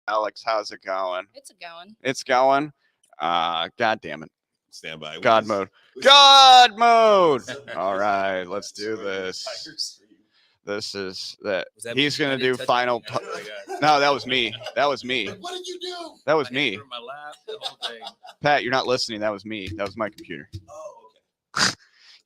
Alex, how's it going? It's going. It's going. God damn it. Stand by. God mode. God mode. All right, let's do this. This is that. He's gonna do final. No, that was me. That was me. What did you do? That was me. My lap, the whole thing. Pat, you're not listening. That was me. That was my computer. Oh, okay.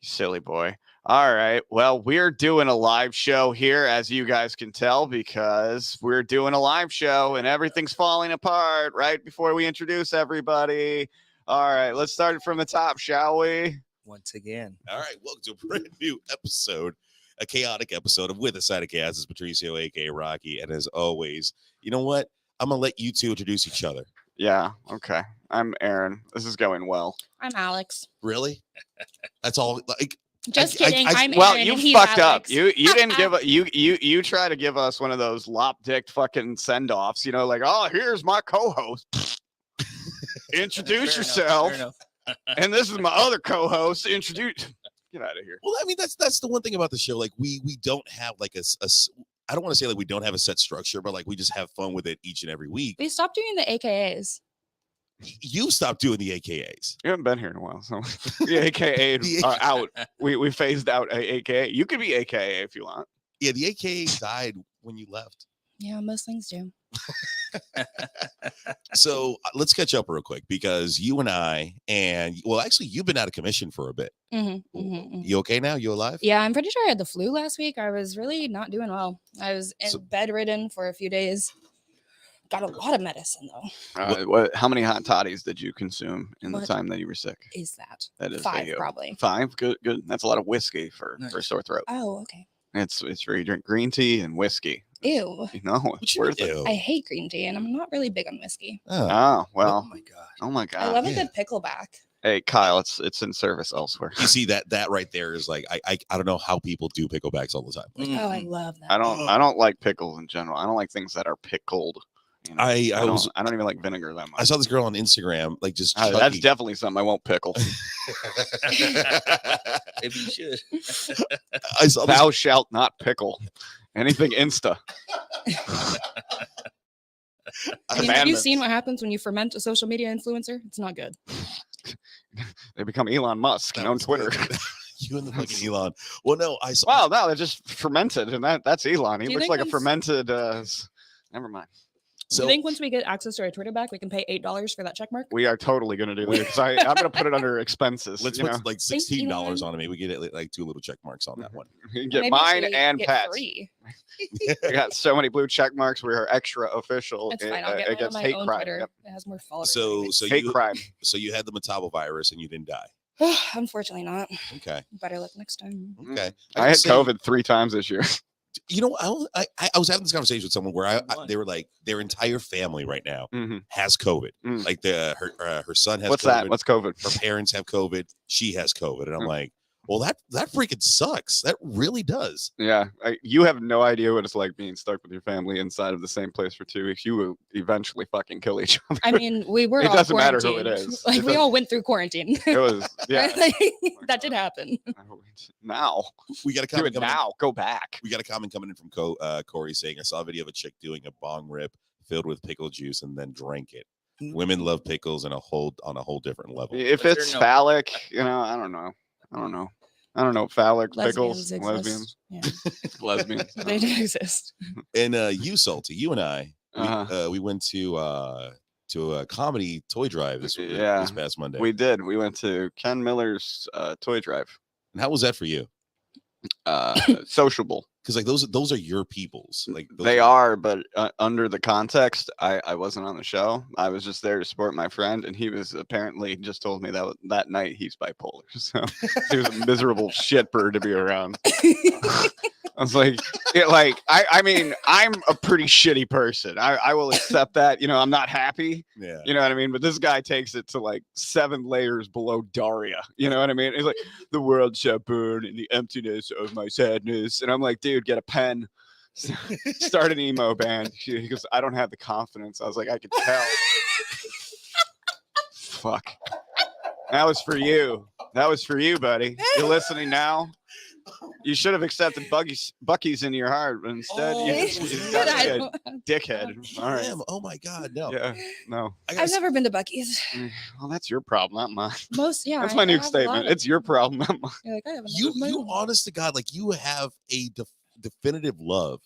You silly boy. All right. Well, we're doing a live show here, as you guys can tell, because we're doing a live show and everything's falling apart right before we introduce everybody. All right. Let's start it from the top, shall we? Once again. All right. Welcome to a brand new episode, a chaotic episode of With a Side of Chaos. This is Patricio, a.k.a. Rocky. And as always, you know what? I'm going to let you two introduce each other. Yeah. Okay. I'm Aaron. This is going well. I'm Alex. Really? That's all. Like, Just kidding. I'm well, Aaron you and he's fucked Alex. up. You didn't give a, you try to give us one of those lop-dicked fucking send-offs, you know, like, oh, here's my co-host. Introduce yourself. And this is my other co-host. Introduce. Get out of here. Well, I mean, that's the one thing about the show. Like, we don't have like a I don't want to say like we don't have a set structure, but like we just have fun with it each and every week. We stopped doing the AKAs. You stopped doing the AKAs. You haven't been here in a while, so the AKA are out. We phased out AKA. You could be AKA if you want. Yeah, the AKA died when you left. Yeah, most things do. So let's catch up real quick because you and I, and well, actually, you've been out of commission for a bit. You okay now? You alive? Yeah, I'm pretty sure I had the flu last week. I was really not doing well. I was bedridden for a few days. Got a lot of medicine though. How many hot toddies did you consume in the time that you were sick? Is that? That is 5 probably. 5? Good. That's a lot of whiskey for sore throat. Oh, okay. It's where you drink green tea and whiskey. Ew. You know, it's worth it. I hate green tea and I'm not really big on whiskey. Oh, well. Oh my god. I love a good pickleback. Hey, Kyle, it's in service elsewhere. You see that right there is like I don't know how people do picklebacks all the time. Oh, I love that. I don't like pickles in general. I don't like things that are pickled. You know, I don't even like vinegar that much. I saw this girl on Instagram, like just that's definitely something I won't pickle. Maybe you should. I saw Thou shalt not pickle anything Insta. Have you seen what happens when you ferment a social media influencer? It's not good. They become Elon Musk on Twitter. You and the fucking Elon. Well, no, I saw. Well, no, they're just fermented, and that's Elon. He looks like a fermented. Never mind. So, you think once we get access to our Twitter back, we can pay $8 for that check mark? We are totally going to do that because I'm going to put it under expenses. Let's put like $16 on it. We get like 2 little check marks on that one. You can get mine and Pat's. We got so many blue check marks. We are extra official against hate crime. Yep. It has more followers. So hate crime. So you had the Metabo virus and you didn't die. Unfortunately not. Okay. Better luck next time. Okay. I had COVID 3 times this year. You know, I was having this conversation with someone where they were like, their entire family right now has COVID. Like her son has What's COVID. That? What's COVID? Her parents have COVID. She has COVID. And I'm like, well, that freaking sucks. That really does. Yeah. You have no idea what it's like being stuck with your family inside of the same place for 2 weeks. You will eventually fucking kill each other. I mean, we were it doesn't matter who it is. Like, we all went through quarantine. It was, yeah. That did happen. Now. We got a comment coming now. Go back. We got a comment coming in from Corey saying, I saw a video of a chick doing a bong rip filled with pickle juice and then drank it. Women love pickles on a whole different level. If it's phallic, you know, I don't know. Phallic pickles, lesbians. Yeah. Lesbians. They do exist. And you, Salty, you and I, we went to a comedy toy drive this past Monday. We did. We went to Ken Miller's toy drive. And how was that for you? Sociable. Because like those are your peoples. Like they are, but under the context, I wasn't on the show. I was just there to support my friend, and he was apparently just told me that night he's bipolar. So he was a miserable shitbird to be around. I was like, I mean, I'm a pretty shitty person. I will accept that. You know, I'm not happy. Yeah. You know what I mean? But this guy takes it to like 7 layers below Daria. You know what I mean? He's like, the world shall burn in the emptiness of my sadness. And I'm like, dude, get a pen. Start an emo band. He goes, I don't have the confidence. I was like, I could tell. Fuck. That was for you. That was for you, buddy. You're listening now? You should have accepted Bucky's into your heart, but instead Oh, you but just But got I to be a don't- dickhead. All right. Damn, oh my God, no. Yeah. No. I gotta I've say- never been to Bucky's. Well, that's your problem, not mine. That's That's my new statement. It's your problem, not mine. You're like, I have you, another you move. honest to God, like you have a definitive love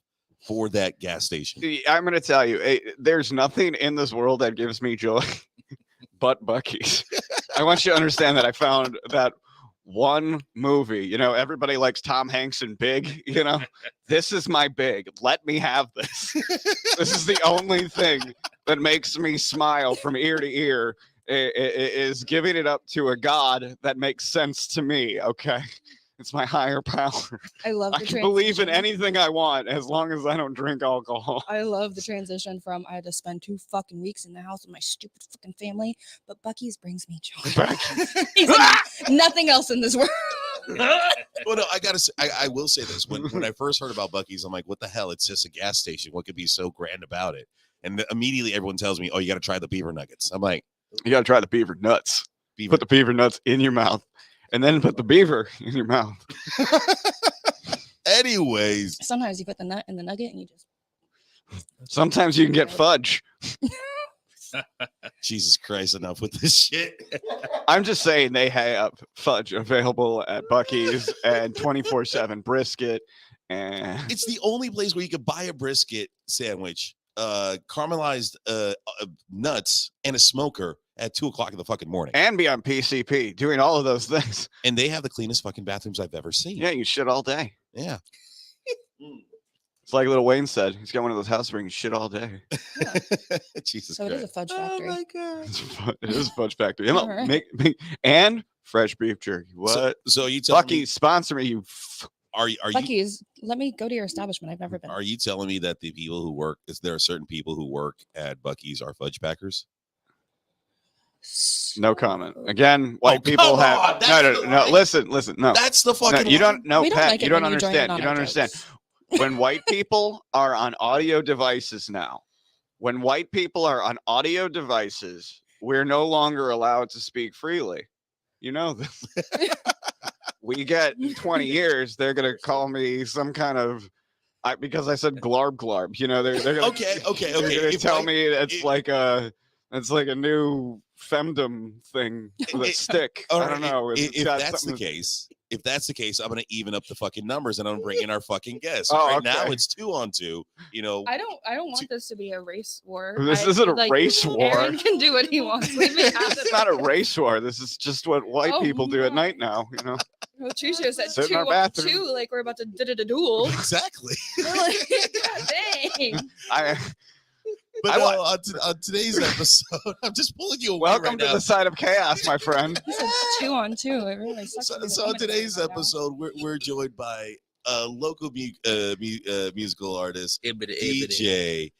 for that gas station. I'm going to tell you, there's nothing in this world that gives me joy but Bucky's. I want you to understand that I found that one movie. You know, everybody likes Tom Hanks and Big. You know, this is my Big. Let me have this. This is the only thing that makes me smile from ear to ear. Is giving it up to a God that makes sense to me. Okay. It's my higher power. I love I the can believe in transition. anything I want as long as I don't drink alcohol. I love the transition from I had to spend 2 fucking weeks in the house with my stupid fucking family, but Bucky's brings me joy. He's like, nothing else in this world. Well, no, I gotta say, I will say this. When I first heard about Bucky's, I'm like, what the hell? It's just a gas station. What could be so grand about it? And immediately everyone tells me, oh, you got to try the beaver nuggets. I'm like, You got to try the beaver nuts. beaver. Put the beaver nuts in your mouth and then put the beaver in your mouth. Anyways, Sometimes you put the nut in the nugget and you just Sometimes you can get fudge. Jesus Christ, enough with this shit. I'm just saying they have fudge available at Bucky's and 24/7 brisket. And It's the only place where you could buy a brisket sandwich, caramelized nuts, and a smoker at 2:00 in the fucking morning. and be on PCP doing all of those things. And they have the cleanest fucking bathrooms I've ever seen. Yeah, you shit all day. Yeah. It's like Lil Wayne said. He's got one of those house rings, shit all day. Jesus so it is a Christ. fudge factory. God. It is a fudge factory. You know, All right. and fresh beef jerky. What? So you telling Bucky's sponsor me, you are you Bucky's, let me go to your establishment. I've never been. are you telling me that the people who work there are certain people who work at Bucky's are fudge packers? no comment. Again, white Oh, people come have on, that's the no. line. Listen. No, That's the no, fucking you line. don't. No, We don't Pat, like you it don't when you join in understand. on You our don't understand. jokes. When white people are on audio devices now, when white people are on audio devices, we're no longer allowed to speak freely. You know this. We get in 20 years, they're gonna call me some kind of because I said glarb glarb. You know, they're gonna Okay. they're gonna If tell white- me it's it- like a new femdom thing with a stick. all I don't right, know. If that's the case, I'm gonna even up the fucking numbers and I'm gonna bring in our fucking guests. Oh, Right now okay. it's 2-on-2. You know, I don't want this to be a race war. This I isn't a feel like race war. Aaron can do what he wants. Leave me out of It's not a race war. This is just what white Oh, people do at my. night now. You know, Well, Tricia said Sit in two our on bathroom. two, like we're about to duel. exactly. We're like, God dang. I But I no, wa- on today's episode, I'm just pulling you away welcome right to now. the side of chaos, my friend. He said 2-on-2. It really sucks. to be the So on woman today's right now. episode, we're joined by a local musical artist, DJ,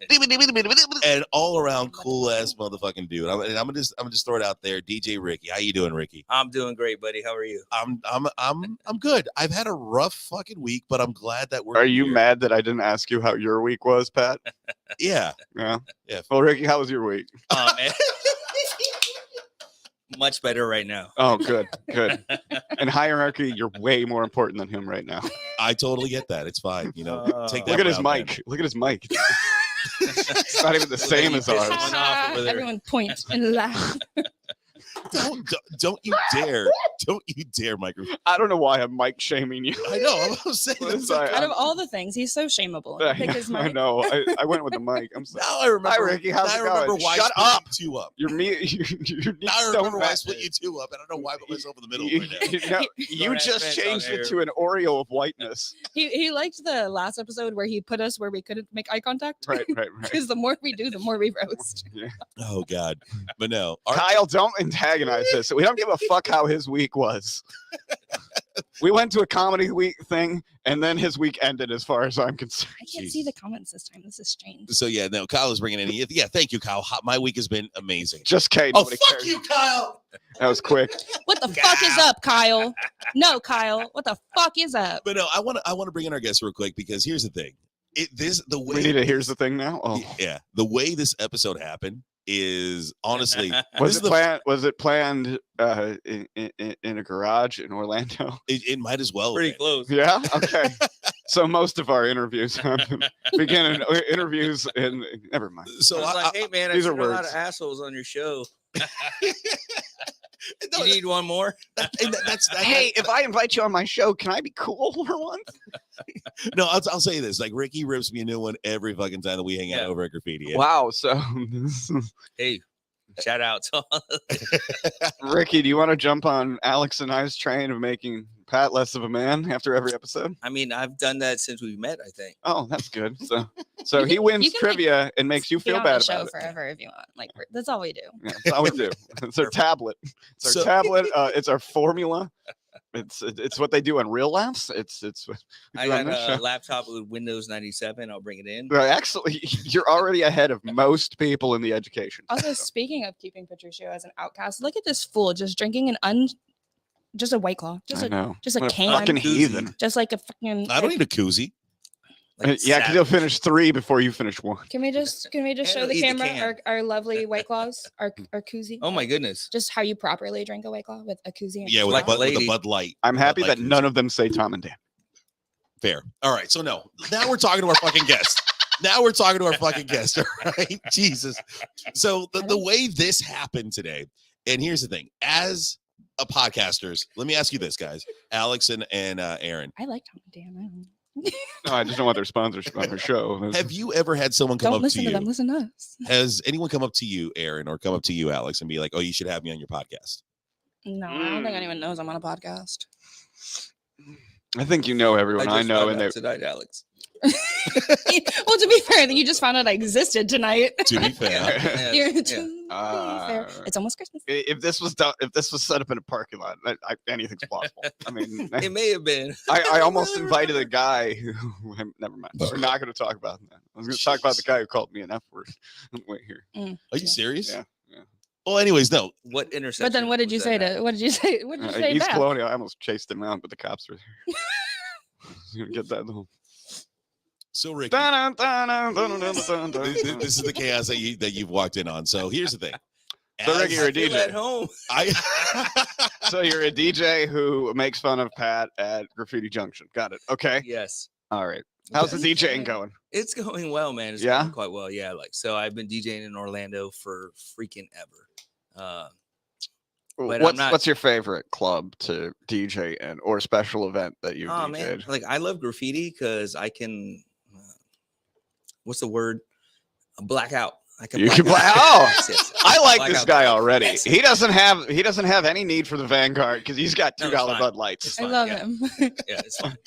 and all around cool ass motherfucking dude. I'm gonna just throw it out there, DJ Ricky. How you doing, Ricky? I'm doing great, buddy. How are you? I'm good. I've had a rough fucking week, but I'm glad that we're. Are you here. mad that I didn't ask you how your week was, Pat? Yeah. Yeah. Yeah. Well, Ricky, how was your week? Man. Much better right now. Oh, good, good. In hierarchy, you're way more important than him right now. I totally get that. It's fine. You know, take that. Look at his route, man. mic. Look at his mic. It's not even the same as ours. Went off over there. Everyone point and laugh. Don't you dare! Don't you dare, microphone. I don't know why I'm mic shaming you. I know. I'm saying. Well, That's sorry, Out of all the things, he's so shameable. Pick his I mic. know. I went with the mic. I'm sorry. Now I remember. Hi, Ricky. How's now it I remember going? why Shut I split up. you two up. You're me. You're Now I so remember why I bad. split you two up, and I don't know why I put myself in the middle You, right now. you Don't just advance on changed it air. to an Oreo of whiteness. He liked the last episode where he put us where we couldn't make eye contact. Right. Because the more we do, the more we roast. Oh God! But no, Kyle, don't antagonize this. We don't give a fuck how his week was. We went to a comedy week thing, and then his week ended, as far as I'm concerned. I can't see the comments this time. This is strange. so yeah, no. Kyle is bringing in. Yeah, thank you, Kyle. My week has been amazing. Just kidding. Oh Nobody fuck cares. you, Kyle! That was quick. What the fuck is up, Kyle? No, Kyle. What the fuck is up? But no, I want to bring in our guest real quick because here's the thing. The way We need to. Here's the thing now. Oh, yeah, the way this episode happened, is honestly Was it planned in a garage in Orlando? It might as well. Pretty have been. close. Yeah. Okay. So most of our interviews begin in interviews in. Never mind. So I was like, hey man, I these see are a lot words. of assholes on your show. No, You need one more? that's Hey, if I invite you on my show, can I be cool for once? no. I'll say this: like Ricky rips me a new one every fucking time that we hang out Yeah. over at Graffiti. Wow. So, Hey, shout out to all. Ricky, do you want to jump on Alex and I's train of making Pat less of a man after every episode? I mean, I've done that since we met, I think. Oh, that's good. So You he can- wins you can, trivia and makes you Be feel on bad the show about it. forever if you want. Like that's all we do. Yeah, that's all we do. It's our tablet. It's our So- tablet. It's our formula. It's what they do on Real Laughs. It's what we I do on got this a show. laptop with Windows 97. I'll bring it in. Well, actually, you're already ahead of most people in the education. Also, speaking of keeping Patricia as an outcast, look at this fool just drinking just a White Claw, I know. just a What can. fucking Koozie. heathen. just like a fucking. I don't need a koozie. Like Yeah, because you'll savage. finish 3 before you finish 1. Can we just show I'll the eat the camera can. our lovely White Claws, our koozie? Oh my goodness. Just how you properly drink a White Claw with a koozie. and Yeah, a with, Like the straw. Bud, with the lady. Bud Light. I'm happy Bud Light that none koozie. of them say Tom and Dan. Fair. All right. So no. Now we're talking to our fucking guest. Now we're talking to our fucking guest. All right. Jesus. So the way this happened today, and here's the thing: as a podcasters, let me ask you this, guys, Alex and Aaron. I like Tom and Dan. I don't know. No, I just don't want their sponsorship on their show. Have you ever had someone come Don't up to listen to you? them. Listen to us. Has anyone come up to you, Aaron, or come up to you, Alex, and be like, "Oh, you should have me on your podcast"? No, I don't think anyone knows I'm on a podcast. I think you know everyone I just know, found and out they. tonight, Alex. Well, to be fair, you just found out I existed tonight. To be fair, Yeah, You're- yeah. to be fair, it's almost Christmas. If this was set up in a parking lot, anything's possible. I mean, It may have been. I almost really invited a remember. guy who. Never mind. We're not going to talk about that. I was going to talk about the guy who called me an F word. Wait here. are you serious? Yeah. Well, anyways, no. What intersection? But then, what did was you that say at? to? What did you say? What did you say East back? Colonial. I almost chased him out, but the cops were there. You get that little. So Ricky, This this is the chaos that you've walked in on. So here's the thing. So, Ricky, you're a I feel DJ. at home. So you're a DJ who makes fun of Pat at Graffiti Junction. Got it. Okay. Yes. All right. How's the Yes. DJing going? It's going well, man. It's Yeah? going quite well. Yeah. Like, so I've been DJing in Orlando for freaking ever. But I'm not- What's your favorite club to DJ in or special event that you've Oh DJ'd? man, like I love graffiti because I can. What's the word? Black out. I can. You can black black- out. oh! Yes, yes. I like Black this out. guy already. Yes. He doesn't have any need for the Vanguard because he's got No, $2 it's fine. Bud Lights. It's I fine, love yeah. him. Yeah, it's fine.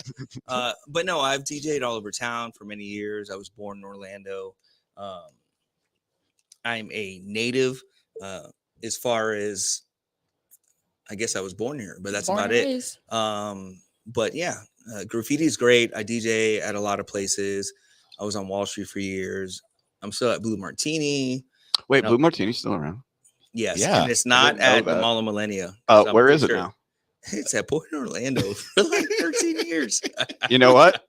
But no, I've DJ'd all over town for many years. I was born in Orlando. I'm a native, as far as I guess I was born here, but that's Born about and it. raised. But yeah, graffiti is great. I DJ at a lot of places. I was on Wall Street for years. I'm still at Blue Martini. Wait, No. Blue Martini's still around? Yes, Yeah, and it's not didn't know at the that. Mall of Millennia. So I'm Where pretty is it sure- now? It's at Port Orlando for like 13 years. You know what?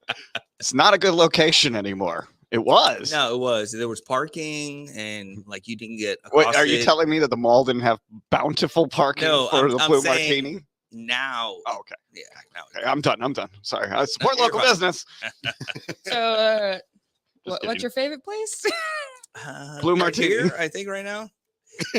It's not a good location anymore. It was. No, it was. There was parking, and like you didn't get. Wait, are you accosted. telling me that the mall didn't have bountiful parking No, for the I'm Blue saying- Martini? Now? Oh, okay. Yeah. Now, Okay, I'm done. Sorry. I support you're local fine. business. So, what's kidding. your favorite place? Blue right Martini. here, I think right now.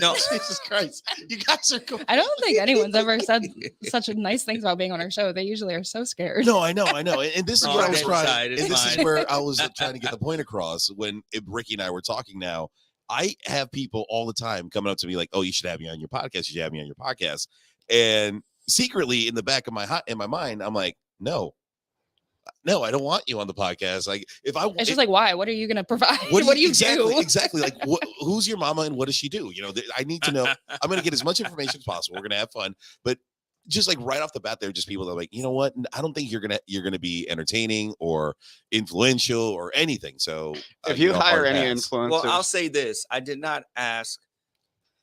No, Jesus Christ, you guys are going. I don't think anyone's ever said such nice things about being on our show. They usually are so scared. No, I know, and this is No, what I I'm was trying. inside, it's And this is fine. where I was trying to get the point across when Ricky and I were talking. Now, I have people all the time coming up to me like, "Oh, you should have me on your podcast. You should have me on your podcast." And secretly, in the back of my mind, I'm like, "No, I don't want you on the podcast." Like, if I, It's just like, why? What are you going to provide? what What do you exactly, do? Exactly. Like, who's your mama and what does she do? You know, I need to know. I'm going to get as much information as possible. We're going to have fun, but just like right off the bat, there are just people that are like, you know what? I don't think you're gonna be entertaining or influential or anything. So If you know, hire hard any pass. influencers, well, I'll say this: I did not ask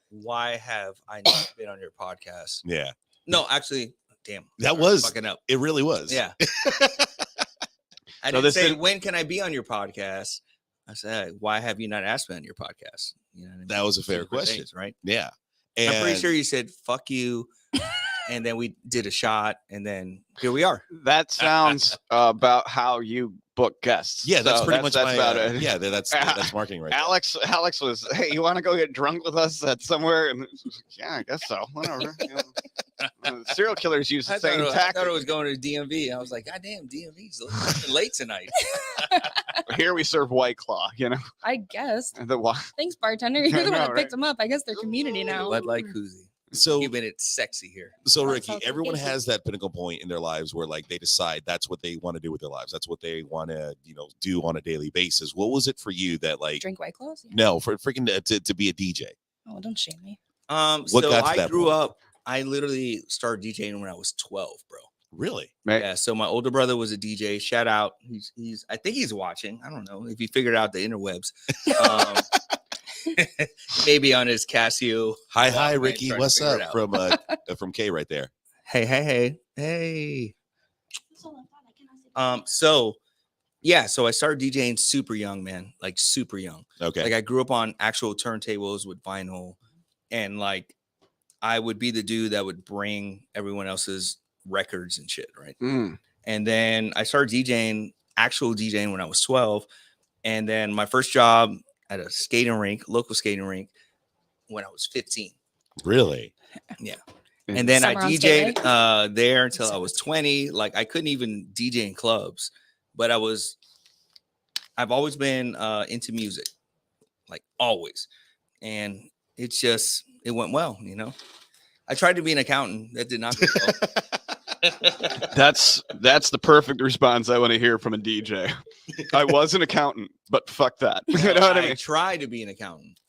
why have I not been on your podcast. Yeah, No, actually, damn, That sorry, was- fucking up. it really was. Yeah. I So didn't this say didn't- when can I be on your podcast. I said, why have you not asked me on your podcast? You know what I mean? That was a fair Different question. things, right? Yeah. I'm pretty And- sure you said, fuck you. And then we did a shot, and then here we are. That sounds about how you book guests. Yeah, that's So pretty much that's my, about it. Yeah, that's marketing right there. Alex was, hey, you want to go get drunk with us at somewhere? And yeah, I guess so. Whatever. You know. Serial killers use the I same thought tactic. it was going to DMV. I was like, God damn, DMV's late tonight. Here we serve White Claw, you know. I guess. And the why? Thanks, bartender. You're the one know, that right? picked them up. I guess they're community now. Bud Light koozie. So Keeping it sexy here. So That's Ricky, how everyone communication- has that pinnacle point in their lives where like they decide that's what they want to do with their lives. That's what they want to, do on a daily basis. What was it for you that like Drink White Claws? Yeah. no, for freaking to be a DJ? Oh, don't shame me. What So got to I that grew point? up, I literally started DJing when I was 12, bro. Really? Right. Yeah, so my older brother was a DJ. Shout out. He's I think he's watching. I don't know if he figured out the interwebs. Maybe on his Casio. Hi, Walkman, Ricky. trying to What's figure up it out. from K right there? Hey. So I started DJing super young, man. Like super young. Okay. Like I grew up on actual turntables with vinyl, and like I would be the dude that would bring everyone else's records and shit, right? Mm. And then I started actual DJing when I was 12. And then my first job at a local skating rink, when I was 15. Really? Yeah. And then Summer I on skate DJ'd there until I was 20. Like I couldn't even DJ in clubs, but I've always been into music, like always. And it went well, I tried to be an accountant. That did not go well. That's the perfect response I want to hear from a DJ. I was an accountant, but fuck that. You know what I mean? tried to be an accountant.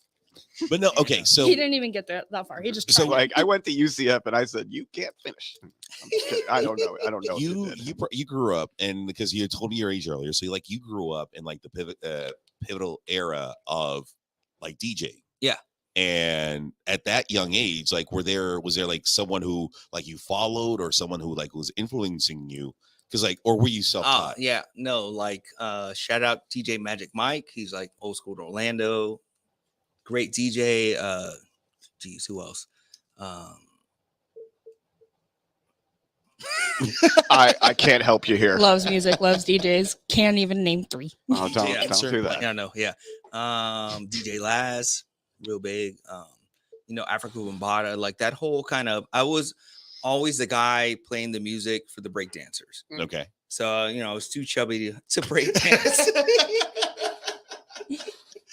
But no, okay, so He didn't even get that far. He just So tried. like I went to UCF and I said, "You can't finish." I'm just kidding. I don't know. I don't know. you grew up, and because you had told me your age earlier, so you grew up in like the pivotal era of like DJ. Yeah. And at that young age, like was there like someone who like you followed or someone who like was influencing you? Because like, or were you self-taught? Yeah, no, like shout out DJ Magic Mike. He's like old school to Orlando. Great DJ. Geez, who else? I can't help you here. Loves music, loves DJs. Can't even name 3. Oh, don't Yeah, do that. Yeah, no, yeah. DJ Laz, real big. Africa Bambaataa, like that whole kind of. I was always the guy playing the music for the break dancers. Okay. So I was too chubby to break dance.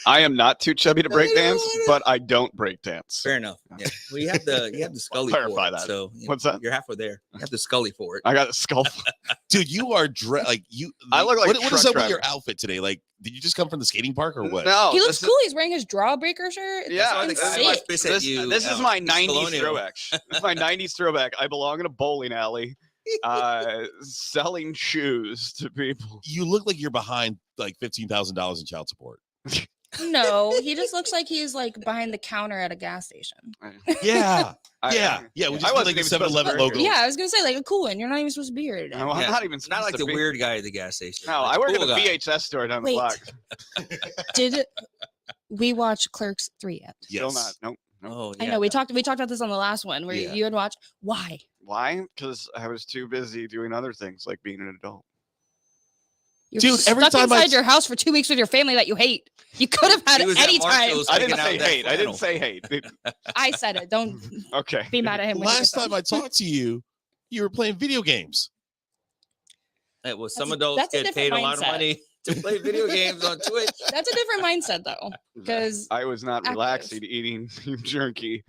I am not too chubby to break dance, but I don't break dance. Fair enough. Yeah. Well, you have the Scully Clarify for it. that. So What's that? You're halfway there. You have the Scully for it. I got a skull. Dude, you are like you. I look like a what is truck up with your driver. outfit today? Like, did you just come from the skating park or what? No, He looks this cool. He's wearing his Drawbreaker shirt. Yeah, It's That's why the guy insane. was pissed at you. This is my He's 90s colonial. throwback. This is my 90s throwback. I belong in a bowling alley, selling shoes to people. You look like you're behind like $15,000 in child support. No, he just looks like he's like behind the counter at a gas station. Yeah. I- Yeah. We I just wasn't like the even supposed to 7-Eleven work logo. here. Yeah, I was gonna say like a cool one. You're not even supposed to be here today. No, I'm Yeah, not even It's not like supposed the to be. weird guy at the gas station. No, Like I work the at a cool guy. VHS store down the Wait. block. Did we watch Clerks 3 yet? Still Yes. not. Nope. Oh, I yeah. know we talked about this on the last one where Yeah. you had watched. Why? Why? Because I was too busy doing other things like being an adult. You're Dude, every stuck time I- inside your house for 2 weeks with your family that you hate. You could have had He it was at anytime. Marshall's. I didn't Taking say out that hate. I didn't flannel. say hate. I said it. Don't Okay. be mad at him. when he Last gets time home. I talked to you, you were playing video games. It was some That's a- adults that's a get different paid a lot of mindset. money to play video games on Twitch. That's a different mindset though, because I was not active. relaxing, eating jerky,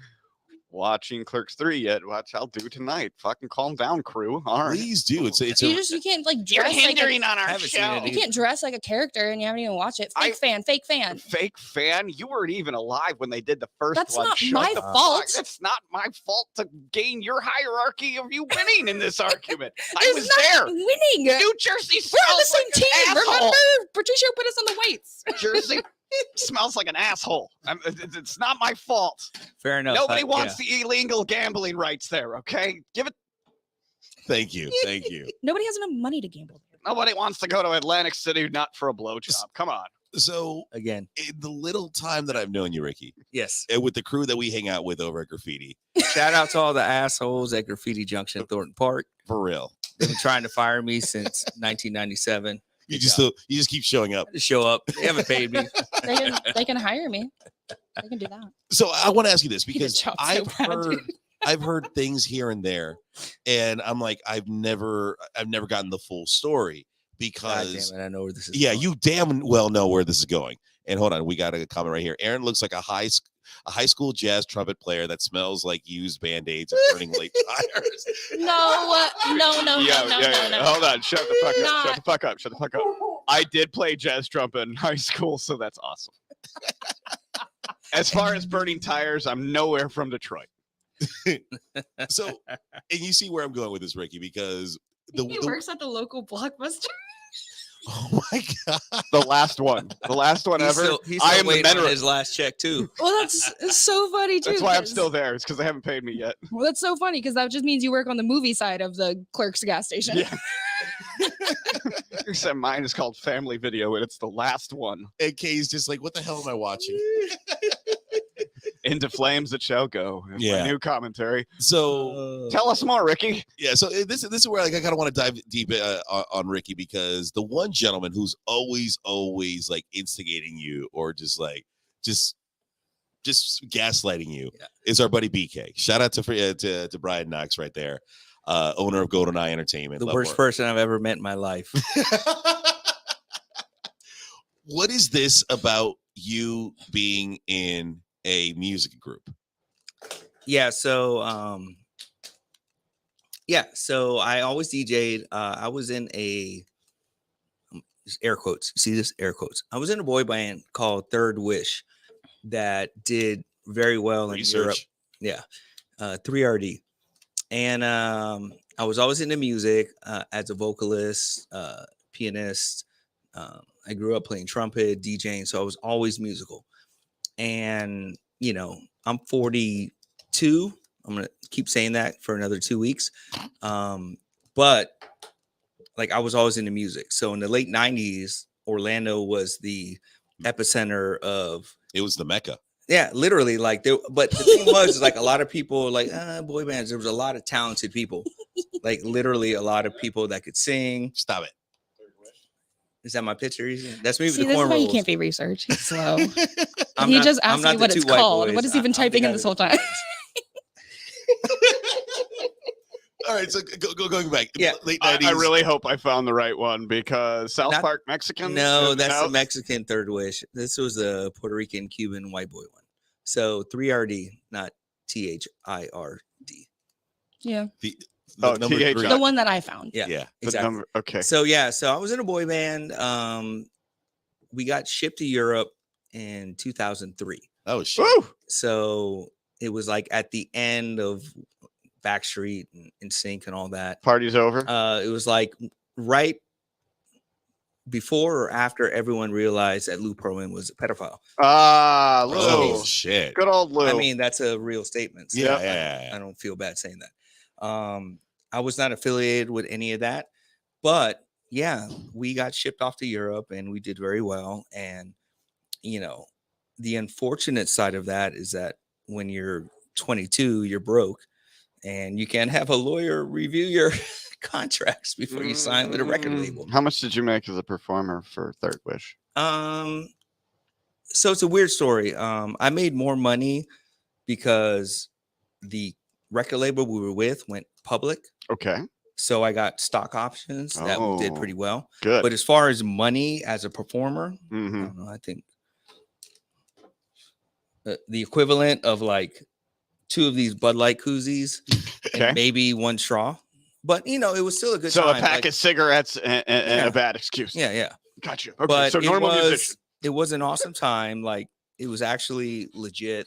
watching Clerks 3 yet. Watch, I'll do tonight. Fucking calm down, crew. All right. Please do. It's you can't like dress like on our haven't seen it you either. can't dress like a character and you haven't even watched it. Fake fan. Fake fan. You weren't even alive when they did the first That's one. not Shut my the fault. fuck- That's not my fault to gain your hierarchy of you winning in this argument. I It's was not there. winning. New Jersey We're on the smells same like an team. asshole. Remember? Patricio put us on the weights. Jersey smells like an asshole. It's not my fault. Fair enough. Nobody Yeah. wants the illegal gambling rights there, okay? Give it. Thank you. Thank you. Nobody has enough money to gamble. Nobody wants to go to Atlantic City not for a blowjob. Come on. So again. in the little time that I've known you, Ricky, Yes. and with the crew that we hang out with over at Graffiti, Shout out to all the assholes at Graffiti Junction, Thornton Park. for real, They've been trying to fire me since 1997. you just keep showing up. To show up. They haven't paid me. They can hire me. They can do that. So I want to ask you this Get a because job so I've bad, heard dude. I've heard things here and there, and I'm like, I've never gotten the full story God because damn it, I know where this is yeah, going. you damn well know where this is going. And hold on, we got a comment right here. Aaron looks like a high school jazz trumpet player that smells like used Band-Aids and burning late tires. No. Hold on. Shut the fuck up. Not- Shut the fuck up. Shut the fuck up. I did play jazz trumpet in high school, so that's awesome. As far as burning tires, I'm nowhere from Detroit. So, and you see where I'm going with this, Ricky, because He works at the local Blockbuster. oh my god, The last one ever. He's I still am the waiting on mentor. his last check too. Well, that's so funny too. That's why I'm 'cause- still there. It's because they haven't paid me yet. Well, that's so funny because that just means you work on the movie side of the Clerk's gas station. Yeah. Except mine is called Family Video, and it's the last one. and Kay's just like, what the hell am I watching? Into flames it shall go. Is Yeah. my new commentary. So Tell us more, Ricky. yeah, so this is where like I kind of want to dive deep on Ricky, because the one gentleman who's always like instigating you or just gaslighting you is our buddy BK. Shout out to Brian Knox right there, owner of GoldenEye Entertainment. The Love worst work. person I've ever met in my life. What is this about you being in a music group? Yeah, so I always DJ'd. I was in a air quotes. See this? Air quotes. I was in a boy band called Third Wish that did very well in Europe. Research. Yeah. 3RD. And I was always into music as a vocalist, pianist. I grew up playing trumpet, DJing, so I was always musical. And, I'm 42. I'm going to keep saying that for another 2 weeks. But like I was always into music. So in the late 90s, Orlando was the epicenter of It was the Mecca. yeah, literally like there. But the thing was is like a lot of people like boy bands. There was a lot of talented people, like literally a lot of people that could sing. Stop it. Is that my picture? That's me with See, the this is why he cornrows. can't be researched. He's slow. I'm He not- just I'm asked not me the what two it's white called. boys. What has he been I'm the typing guy in this with whole the time? All right, so going back. Yeah. Late I 90s. really hope I found the right one because South Not- Park Mexican. No, that's the Mexican Third Wish. This was the Puerto Rican Cuban white boy one. So 3RD, not THIRD. Yeah, The Oh, number TH. three. the one that I found. Yeah, Yeah. The exactly. number- okay. So I was in a boy band. We got shipped to Europe in 2003. Oh shit. Woo! So it was like at the end of Backstreet and Sync and all that. Party's over. It was like right before or after everyone realized that Lou Pearlman was a pedophile. Ah, Lou. Oh shit. Good old Lou. I mean, that's a real statement. So Yeah, I- yeah. I don't feel bad saying that. I was not affiliated with any of that, but yeah, we got shipped off to Europe and we did very well. And the unfortunate side of that is that when you're 22, you're broke and you can't have a lawyer review your contracts before you sign with a record label. How much did you make as a performer for Third Wish? So it's a weird story. I made more money because the record label we were with went public. Okay, So I got stock options that did Oh. pretty well. good. But as far as money as a performer, I Mhm. don't know, I think the equivalent of like 2 of these Bud Light koozies Okay. and maybe 1 straw. But it was still a good So time. a pack like- of cigarettes and Yeah. a bad excuse. yeah. Gotcha. Okay, But so normal musician. it was an awesome time. Like it was actually legit.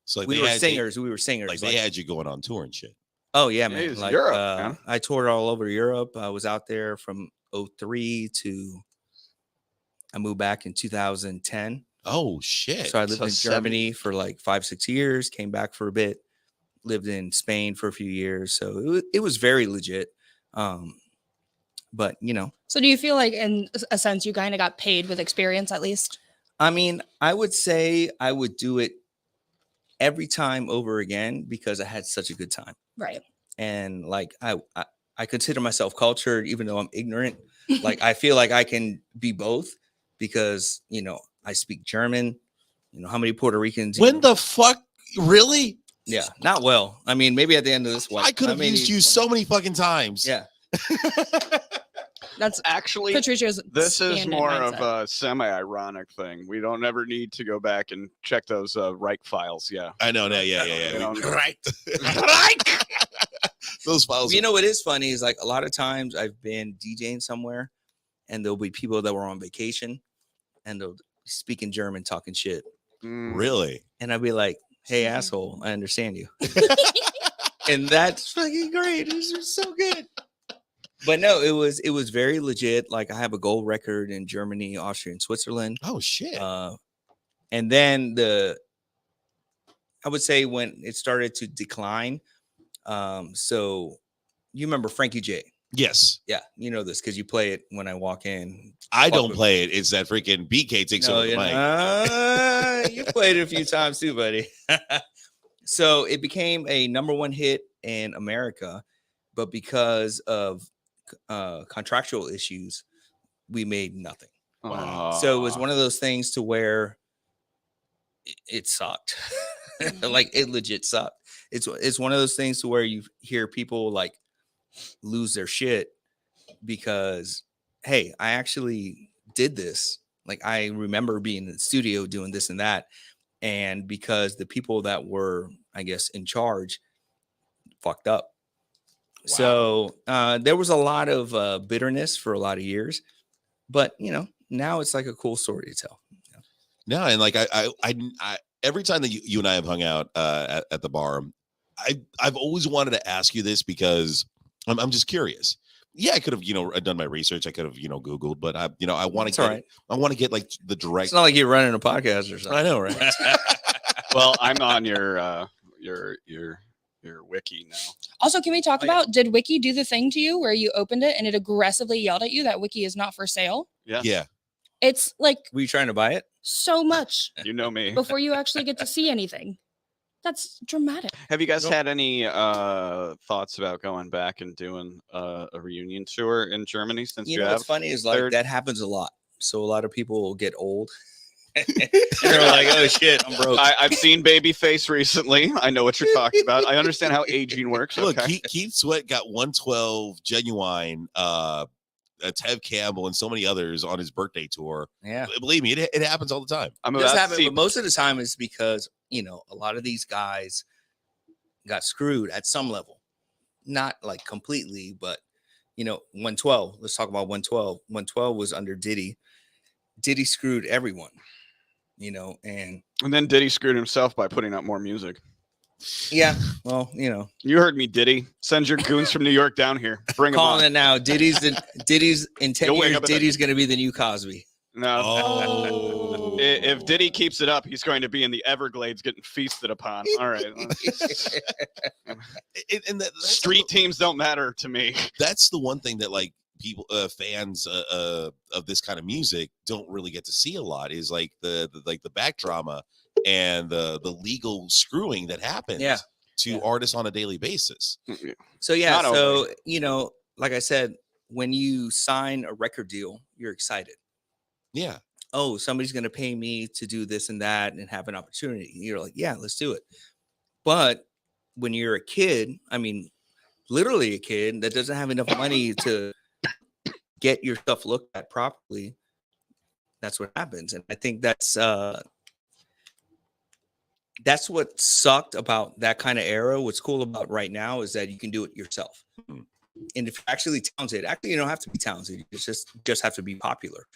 So like We they were had singers. We were singers. Like they had you going on tour and shit. Oh yeah, Yeah, man. it's Like Europe, man. I toured all over Europe. I was out there from 03 to I moved back in 2010. Oh shit. So I lived So in 7 Germany for like 5-6 years, came back for a bit, lived in Spain for a few years. So it was very legit. But So do you feel like in a sense you kind of got paid with experience at least? I mean, I would say I would do it every time over again because I had such a good time. Right. And like I consider myself cultured, even though I'm ignorant. Like I feel like I can be both because I speak German. How many Puerto Ricans? When the fuck? Really? Yeah, not well. I mean, maybe at the end of this one, I could have used you so many fucking times. Yeah. That's Actually, Patricia's. this is stand-in more of mindset. a semi-ironic thing. We don't ever need to go back and check those Reich files. Yeah. I know. Yeah. You know, Right. Those files. What is funny is like a lot of times I've been DJing somewhere, and there'll be people that were on vacation, and they'll speak in German, talking shit, Really? and I'll be like, "Hey, asshole, I understand you," and that's fucking great. This is so good. But no, it was very legit. Like I have a gold record in Germany, Austria, and Switzerland. Oh shit. And then I would say when it started to decline. So you remember Frankie J? Yes. Yeah, you know this because you play it when I walk in. I don't play it. It's that freaking BK takes over the mic. You played it a few times too, buddy. So it became a #1 hit in America, but because of contractual issues, we made nothing. So it was one of those things to where it sucked. Like it legit sucked. It's one of those things to where you hear people like lose their shit because, hey, I actually did this. Like I remember being in the studio doing this and that. And because the people that were, I guess, in charge fucked up. Wow. So there was a lot of bitterness for a lot of years. But, now it's like a cool story to tell. No, and like I every time that you and I have hung out at the bar, I've always wanted to ask you this because I'm just curious. Yeah, I could have done my research. I could have Googled, but I want to get right. I want to get like the direct. It's not like you're running a podcast or something. I know, right? Well, I'm on your wiki now. Also, can we talk about, did Wiki do the thing to you where you opened it and it aggressively yelled at you that Wiki is not for sale? Yeah. Yeah. It's like, were you trying to buy it? So much. You know me. Before you actually get to see anything. That's dramatic. Have you guys had any thoughts about going back and doing a reunion tour in Germany since you have? What's funny is like that happens a lot. So a lot of people will get old. And they're like, oh shit, I'm broke. I've seen Babyface recently. I know what you're talking about. I understand how aging works. Look, okay. Keith Sweat got 112 Genuine, Tev Campbell, and so many others on his birthday tour. Yeah, believe me, it happens all the time. I'm it about does to happen, see. but most of the time it's because a lot of these guys got screwed at some level, not like completely, but 112. Let's talk about 112. 112 was under Diddy. Diddy screwed everyone. And then Diddy screwed himself by putting out more music. Yeah, well, You heard me, Diddy. Send your goons from New York down here. Bring them calling on. it now. Diddy's in 10 years. Diddy's going to be the new Cosby. No. Oh. If Diddy keeps it up, he's going to be in the Everglades getting feasted upon. All right. Street teams don't matter to me. That's the one thing that like people fans of this kind of music don't really get to see a lot is like the back drama and the legal screwing that happens to artists on a daily basis. So like I said, when you sign a record deal, you're excited. Yeah. Oh, somebody's going to pay me to do this and that and have an opportunity. You're like, yeah, let's do it. But when you're a kid, I mean, literally a kid that doesn't have enough money to get your stuff looked at properly, that's what happens. And I think that's what sucked about that kind of era. What's cool about right now is that you can do it yourself. And if you're actually talented, you don't have to be talented. You just have to be popular.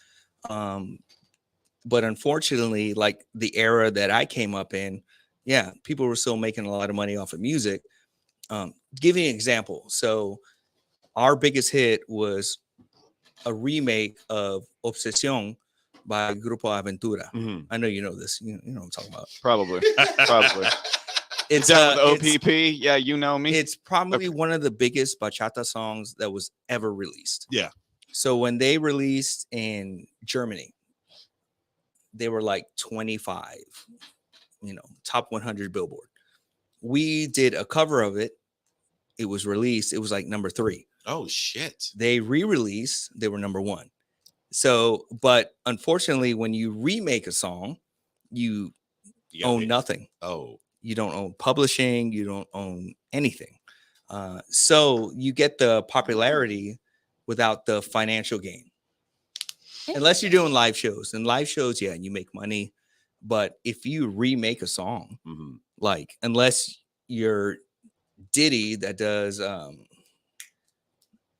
But unfortunately, like the era that I came up in, people were still making a lot of money off of music. Give you an example. So our biggest hit was a remake of Obsesión by Grupo Aventura. Mm-hmm. I know you know this. You know what I'm talking about. Probably. It's down with OPP. Yeah, you know me. It's probably one of the biggest bachata songs that was ever released. Yeah. So when they released in Germany, they were like 25, top 100 Billboard. We did a cover of it. It was released. It was like number 3. Oh shit. They re-released. They were number 1. So, but unfortunately, when you remake a song, you own nothing. Oh, you don't own publishing. You don't own anything. So you get the popularity without the financial gain. Unless you're doing live shows. And live shows, yeah, you make money. But if you remake a song, like unless you're Diddy that does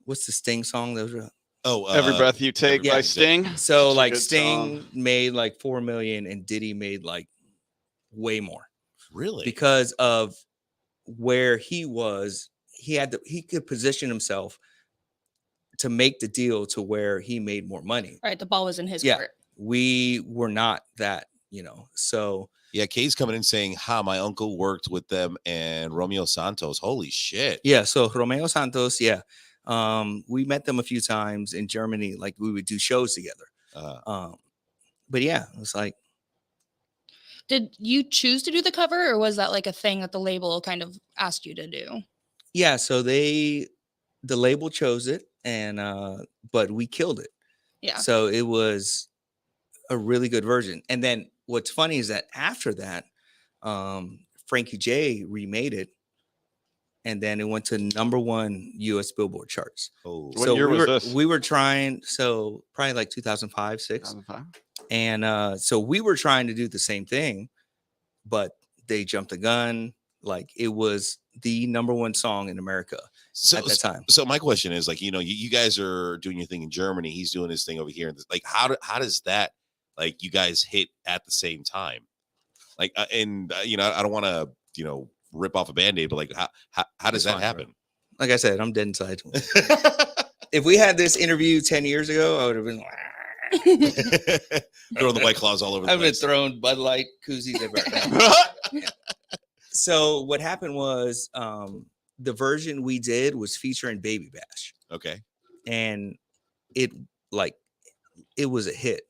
what's the Sting song? Every Breath You Take by Sting. So It's a like good Sting song. made like 4 million and Diddy made like way more really? because of where he was. He could position himself to make the deal to where he made more money. Right, the ball was in his Yeah. court. We were not that, so Yeah, Kay's coming in saying, my uncle worked with them and Romeo Santos. Holy shit. yeah. So Romeo Santos, yeah. We met them a few times in Germany. Like we would do shows together. But yeah, it was like. Did you choose to do the cover, or was that like a thing that the label kind of asked you to do? Yeah, so the label chose it, and but we killed it. Yeah. So it was a really good version. And then what's funny is that after that, Frankie J remade it, and then it went to number 1 U.S. Billboard charts. Oh, What year was this? We were trying, so probably like 2005, 6. 2005? And so we were trying to do the same thing, but they jumped the gun. Like it was the number 1 song in America at that time. So my question is like, you guys are doing your thing in Germany. He's doing his thing over here. Like, how does that, like, you guys hit at the same time? Like, I don't want to, rip off a Band-Aid, but like, how does that happen? Like I said, I'm dead inside. If we had this interview 10 years ago, I would have been Throwing the White Claws all over the I've been place. throwing Bud Light koozies everywhere. So what happened was the version we did was featuring Baby Bash. Okay. And it was a hit.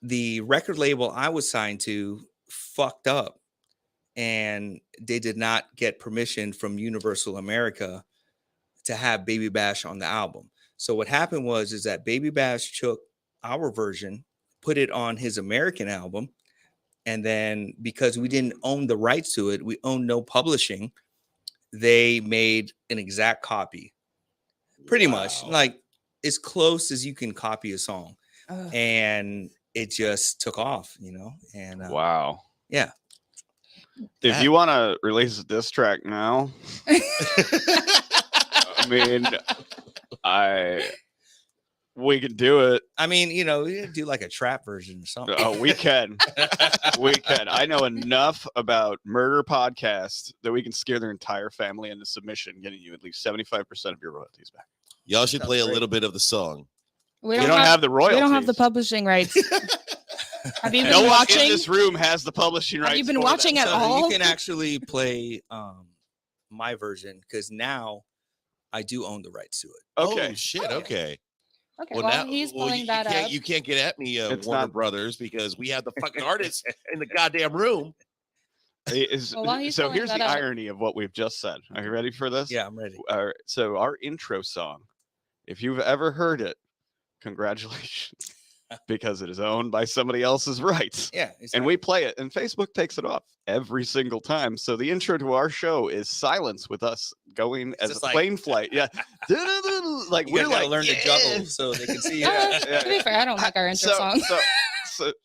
The record label I was signed to fucked up, and they did not get permission from Universal America to have Baby Bash on the album. So what happened is that Baby Bash took our version, put it on his American album, and then because we didn't own the rights to it, we owned no publishing, they made an exact copy. Pretty much, like as close as you can copy a song. And it just took off, and Wow. Yeah. If you want to release a diss track now, I mean, we can do it. I mean, we could do like a trap version or something. Oh, we can. We can. I know enough about murder podcasts that we can scare their entire family into submission, getting you at least 75% of your royalties back. Y'all should Sounds play a great. little bit of the song. We You don't have the royalties. We don't have the publishing rights. Have you been No one in watching? this room has the publishing rights. Have you been for watching that. at So all? you can actually play my version because now I do own the rights to it. Okay. Oh, shit. Okay. Okay, well, he's pulling you that can't, up. You can't get at me, It's Warner not- Brothers, because we have the fucking artists in the goddamn room. Well, while he's So pulling here's the that up- irony of what we've just said. Are you ready for this? Yeah, I'm ready. So our intro song, if you've ever heard it, congratulations, because it is owned by somebody else's rights. Yeah. And we play it, and Facebook takes it off every single time. So the intro to our show is silence with us going as a just like- plane flight. Yeah, like you we're guys gotta like learn to "Yeah." juggle so they can see you. To be fair, I don't like our intro song.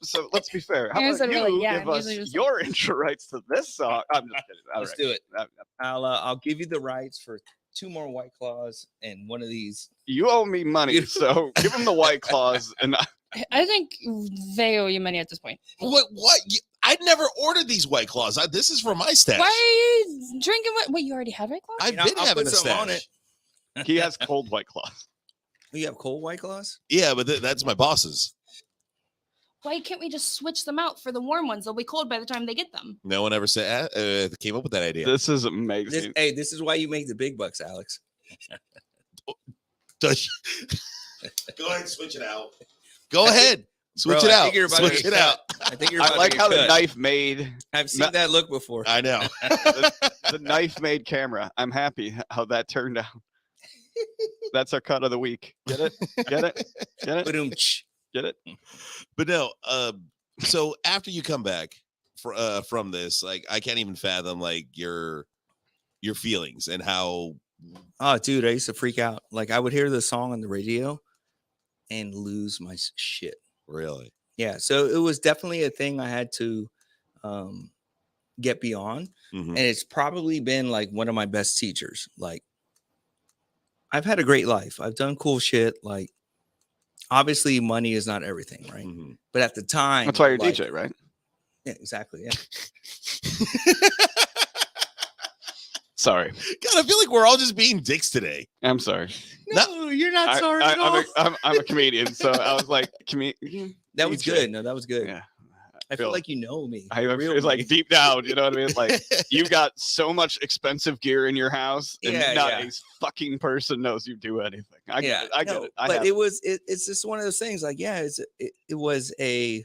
So let's be fair. How Yeah, about so really, you yeah, give us usually just- your intro rights to this song? I'm just kidding. All Let's right. do it. I'll give you the rights for 2 more White Claws and one of these. You owe me money, so give them the White Claws, and I think they owe you money at this point. What? I never ordered these White Claws. This is for my stash. Why are you drinking what? Wait, you already have White Claws? I've You know, been I'll having put a some on stash. it. he has cold White Claws. You have cold White Claws? Yeah, but that's my boss's. Why can't we just switch them out for the warm ones? They'll be cold by the time they get them. No one ever said came up with that idea. This is amazing. This is why you make the big bucks, Alex. Does Go ahead, switch it out. Go ahead. Switch Bro, it I out. think you're about to Switch get it out. cut. I think you're I about like to how get the cut. knife made I've seen that look before. I know. the knife made camera. I'm happy how that turned out. That's our cut of the week. Get it? Get it? Get it? Ba-doom-tsh. Get it? But no, so after you come back from this, like I can't even fathom like your feelings and how. Oh, dude, I used to freak out. Like I would hear the song on the radio and lose my shit. Really? Yeah. So it was definitely a thing I had to get beyond. Mhm. And it's probably been like one of my best teachers. Like I've had a great life. I've done cool shit. Like obviously money is not everything, right? Mhm. But at the time, That's why you're like, DJ, right? Yeah, exactly. Yeah. Sorry. God, I feel like we're all just being dicks today. I'm sorry. No, you're not sorry at all. I'm a comedian, so I was like, That was DJ. good. No, that was good. Yeah. I feel like you know me. I Real feel like me. deep down, you know what I mean? Like you got so much expensive gear in your house, and Yeah, not yeah. a fucking person knows you do anything. I get it. I get it. But it's just one of those things. Like, yeah, it was a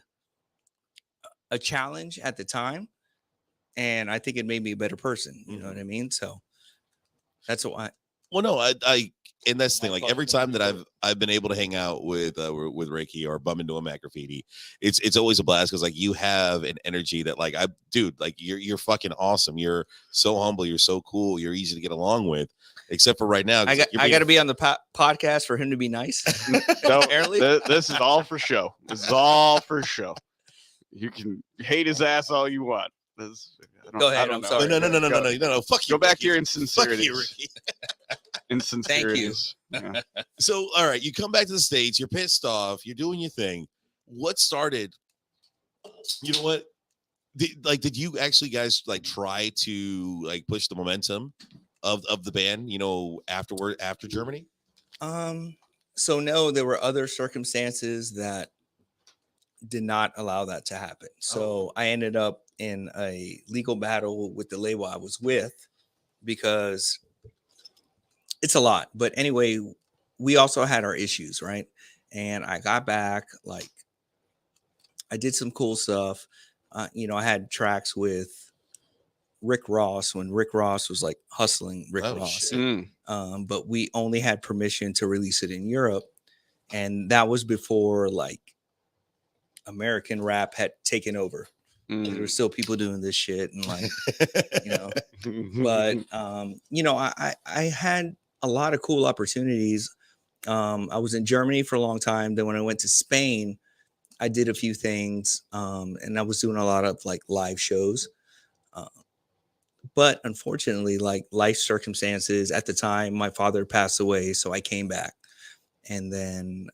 challenge at the time, and I think it made me a better person. You know what I mean? So that's why. Well, no, I and that's the thing. Like every time that I've been able to hang out with Ricky or bump into him at graffiti, it's always a blast because like you have an energy that like like you're fucking awesome. You're so humble. You're so cool. You're easy to get along with. Except for right now, I got to be on the podcast for him to be nice. No, Apparently. this is all for show. This is all for show. You can hate his ass all you want. Go ahead. I'm sorry. No. Fuck you. Go back Ricky. to your Fuck insincerity. you, Ricky. Insincerities. Yeah. So, all right, you come back to the States. You're pissed off. You're doing your thing. What started? You know what? Did you actually guys like try to like push the momentum of the band? You know, after Germany. So no, there were other circumstances that did not allow that to happen. So I ended up in a legal battle with the label I was with because it's a lot. But anyway, we also had our issues, right? And I got back, like I did some cool stuff. You know, I had tracks with Rick Ross when Rick Ross was like hustling Rick Ross. But we only had permission to release it in Europe. And that was before like American rap had taken over. There were still people doing this shit and like, you know, but you know, I had a lot of cool opportunities. I was in Germany for a long time. Then when I went to Spain, I did a few things and I was doing a lot of like live shows. But unfortunately, like life circumstances at the time, my father passed away. So I came back and then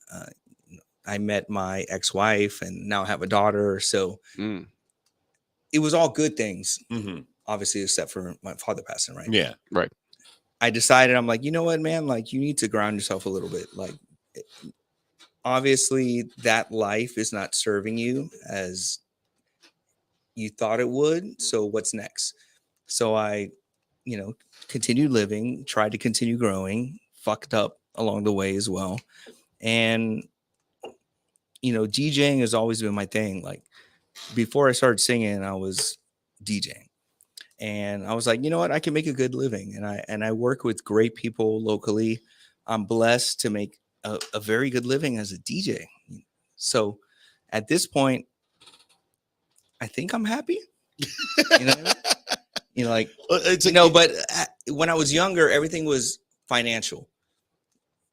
I met my ex-wife and now I have a daughter. So it was all good things, obviously, except for my father passing, right? Yeah, right. I decided, I'm like, you know what, man? Like, you need to ground yourself a little bit. Like, obviously, that life is not serving you as you thought it would. So what's next? So I, you know, continued living, tried to continue growing, fucked up along the way as well. And, you know, DJing has always been my thing. Like, before I started singing, I was DJing. And I was like, you know what? I can make a good living. And I work with great people locally. I'm blessed to make a very good living as a DJ. So at this point, I think I'm happy. You know what I mean? You know, like, but when I was younger, everything was financial.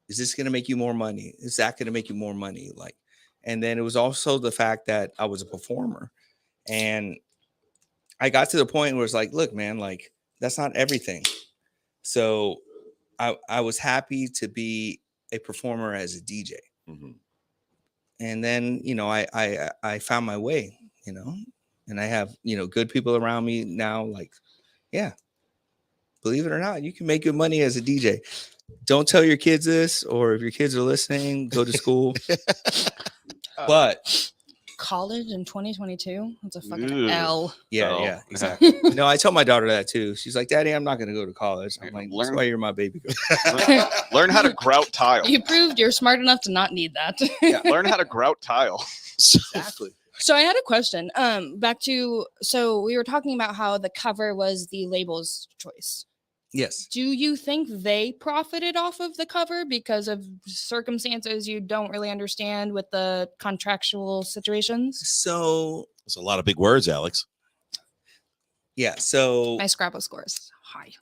Is this going to make you more money? Is that going to make you more money? Like, and then it was also the fact that I was a performer. And I got to the point where it's like, look, man, like that's not everything. So I was happy to be a performer as a DJ. And then, you know, I found my way, you know, and I have, you know, good people around me now. Like, yeah, believe it or not, you can make good money as a DJ. Don't tell your kids this, or if your kids are listening, go to school. But college in 2022. That's a fucking Ew. L. Yeah, Oh, yeah, exactly. No, I tell my daughter that too. She's like, "Daddy, I'm not going to go to college." I'm like, "That's why you're my baby girl." Learn how to grout tile. You proved you're smart enough to not need that. Yeah. Learn how to grout tile. Exactly. So I had a question. Back to, so we were talking about how the cover was the label's choice. Yes. Do you think they profited off of the cover because of circumstances you don't really understand with the contractual situations? So That's a lot of big words, Alex. yeah. So My Scrabble score is high.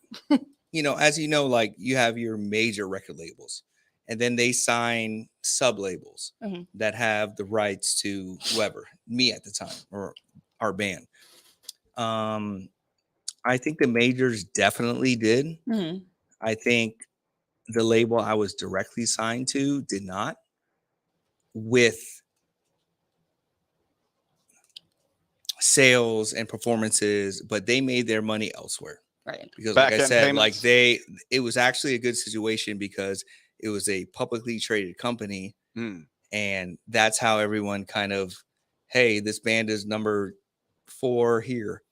as you know, like you have your major record labels, and then they sign sub labels Mhm. that have the rights to whoever, me at the time, or our band. I think the majors definitely did. Mm-hmm. I think the label I was directly signed to did not, with sales and performances, but they made their money elsewhere. Right. Because like I Back-end said, like payments. it was actually a good situation because it was a publicly traded company, and that's how everyone kind of, hey, this band is number 4 here.